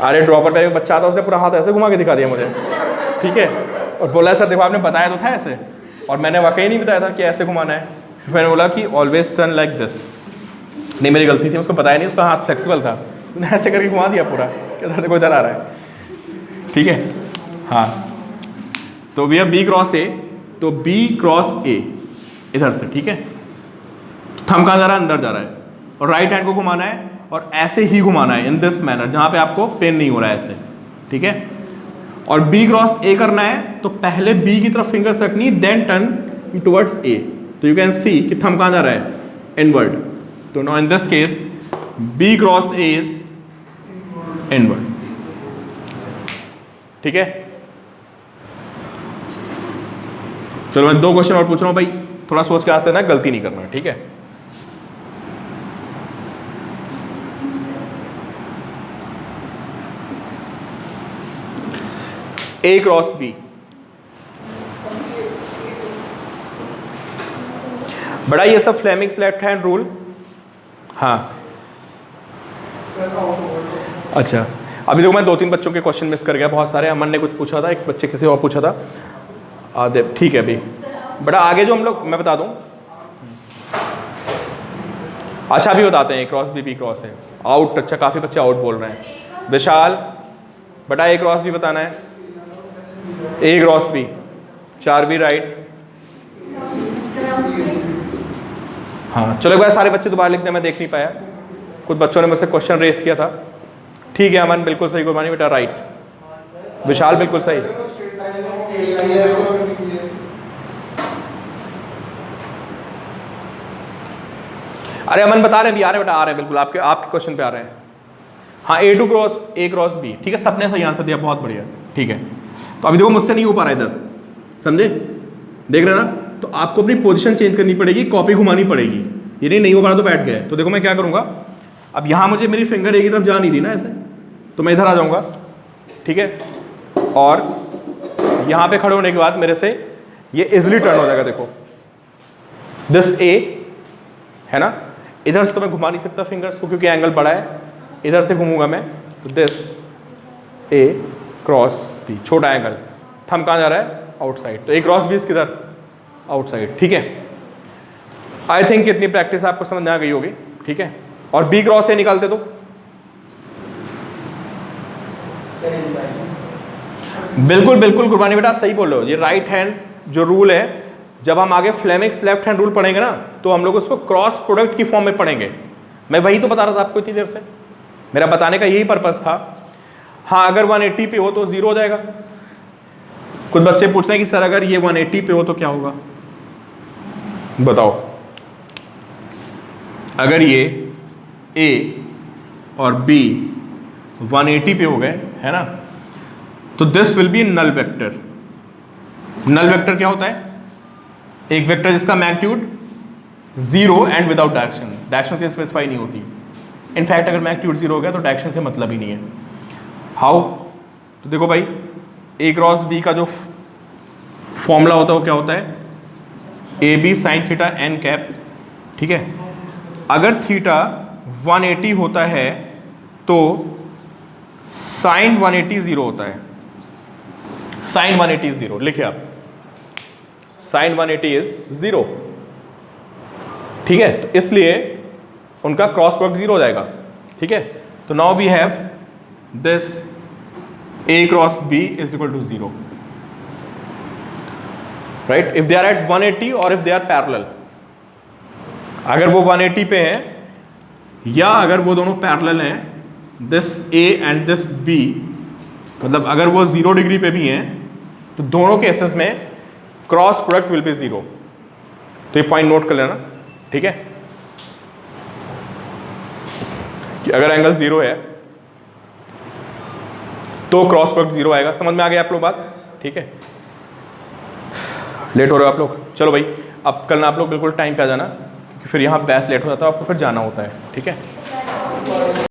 अरे ड्रॉपर टाइप बच्चा था, उसने पूरा हाथ ऐसे घुमा के दिखा दिया मुझे, ठीक है, और बोला सर देखो आपने बताया तो था ऐसे, और मैंने वाकई नहीं बताया था कि ऐसे घुमाना है। तो मैंने बोला कि ऑलवेज टर्न लाइक दिस। नहीं मेरी गलती थी, उसको बताया नहीं, उसका हाथ फ्लेक्सिबल था, मैंने ऐसे करके घुमा दिया पूरा, क्या देखो इधर आ रहा है, ठीक है। हाँ तो भैया बी क्रॉस ए, तो बी क्रॉस ए इधर से, ठीक है। तो थंब कहाँ जा रहा है? अंदर जा रहा है, और राइट हैंड को घुमाना है और ऐसे ही घुमाना है, इन दिस मैनर, जहाँ पे आपको पेन नहीं हो रहा है ऐसे, ठीक है। और बी क्रॉस ए करना है तो पहले बी की तरफ फिंगर्स रखनी, देन टर्न टुवर्ड्स ए। तो यू कैन सी कि थंब कहाँ जा रहा है? इनवर्ड। तो now in this case B cross A is inward, ठीक है। चलो मैं 2 क्वेश्चन और पूछ रहा हूँ भाई, थोड़ा सोच के आंसर देना, गलती नहीं करना, ठीक है। ए क्रॉस बी, बड़ा ये सब फ्लेमिंग्स लेफ्ट हैंड रूल। हाँ अच्छा, अभी देखो मैं 2-3 बच्चों के क्वेश्चन मिस कर गया, बहुत सारे। अमन ने कुछ पूछा था, एक बच्चे किसी और पूछा था, आदेव, ठीक है। अभी बड़ा आगे जो हम लोग, मैं बता दूं, अच्छा अभी बताते हैं। ए क्रॉस बी, बी क्रॉस है, आउट। अच्छा काफ़ी बच्चे आउट बोल रहे हैं। विशाल बड़ा ए क्रॉस बी बताना है, ए क्रॉस बी, 4 बी राइट। हाँ चलो एक बार सारे बच्चे दोबारा लिखते हैं, मैं देख नहीं पाया, कुछ बच्चों ने मुझसे क्वेश्चन रेस किया था, ठीक है। अमन बिल्कुल सही, गुरबानी बेटा राइट, विशाल बिल्कुल सही। अरे अमन बता रहे हैं, भी आ रहे हैं बेटा, आ रहे हैं बिल्कुल, आपके क्वेश्चन पे आ रहे हैं। हाँ A two cross A cross B, ठीक है, सबने सही आंसर दिया, बहुत बढ़िया, ठीक है। तो अभी देखो मुझसे नहीं हो पा रहा इधर, समझे, देख रहे ना। तो आपको अपनी पोजीशन चेंज करनी पड़ेगी, कॉपी घुमानी पड़ेगी, ये नहीं हो पा रहा तो बैठ गया है। तो देखो मैं क्या करूँगा, अब यहाँ मुझे मेरी फिंगर एक ही तरफ जा नहीं रही ना ऐसे, तो मैं इधर आ जाऊँगा, ठीक है, और यहाँ पे खड़े होने के बाद मेरे से ये इजिली टर्न हो जाएगा। देखो दिस ए है ना, इधर से तो मैं घुमा नहीं सकता फिंगर्स को क्योंकि एंगल बड़ा है, इधर से घूमूंगा मैं, तो दिस ए क्रॉस बी, छोटा एंगल, थंब कहाँ जा रहा है, आउटसाइड, तो ए क्रॉस बी किधर, आउटसाइड, ठीक है। आई थिंक इतनी प्रैक्टिस आपको समझ में आ गई होगी, ठीक है। और बी क्रॉस ए निकालते तो बिल्कुल बिल्कुल गुरबानी बेटा आप सही बोल रहे हो, ये राइट हैंड जो रूल है, जब हम आगे फ्लेमिक्स लेफ्ट हैंड रूल पढ़ेंगे ना तो हम लोग उसको क्रॉस प्रोडक्ट की फॉर्म में पढ़ेंगे। मैं वही तो बता रहा था आपको इतनी देर से, मेरा बताने का यही पर्पस था। हाँ अगर 180 पे हो तो 0 हो जाएगा। कुछ बच्चे पूछते हैं कि सर अगर ये 180 पे हो तो क्या होगा, बताओ। अगर ये A और B 180 पे हो गए है ना, तो this will be null vector. Null vector क्या होता है, एक वेक्टर जिसका magnitude 0 and without direction, direction से स्पेसिफाई नहीं होती। इनफैक्ट अगर मैग्नीट्यूड 0 हो गया तो डायरेक्शन से मतलब ही नहीं है। हाउ, तो देखो भाई ए क्रॉस बी का जो फॉर्मूला होता है वो क्या होता है, A B sine theta N cap, ठीक है। अगर थीटा 180 होता है तो साइन 180 0 होता है, साइन 180 0, लिखिए आप, साइन 180 इज 0, ठीक है। तो इसलिए उनका क्रॉस प्रोडक्ट 0 हो जाएगा, ठीक है। तो now we have this A cross B is equal to 0, right, if they are at 180 और इफ दे आर पैरेलल। अगर वो 180 पे हैं या अगर वो दोनों पैरेलल हैं, this A and this B, मतलब अगर वो 0 डिग्री पे भी हैं तो दोनों केसेस में क्रॉस प्रोडक्ट विल बी 0। तो ये पॉइंट नोट कर लेना, ठीक है, कि अगर एंगल 0 है तो क्रॉस प्रोडक्ट 0 आएगा। समझ में आ गया आप लोग बात, ठीक है। लेट हो रहे हो आप लोग, चलो भाई अब कल ना आप लोग बिल्कुल टाइम पे आ जाना क्योंकि फिर यहाँ बैच लेट हो जाता है, आपको फिर जाना होता है, ठीक है।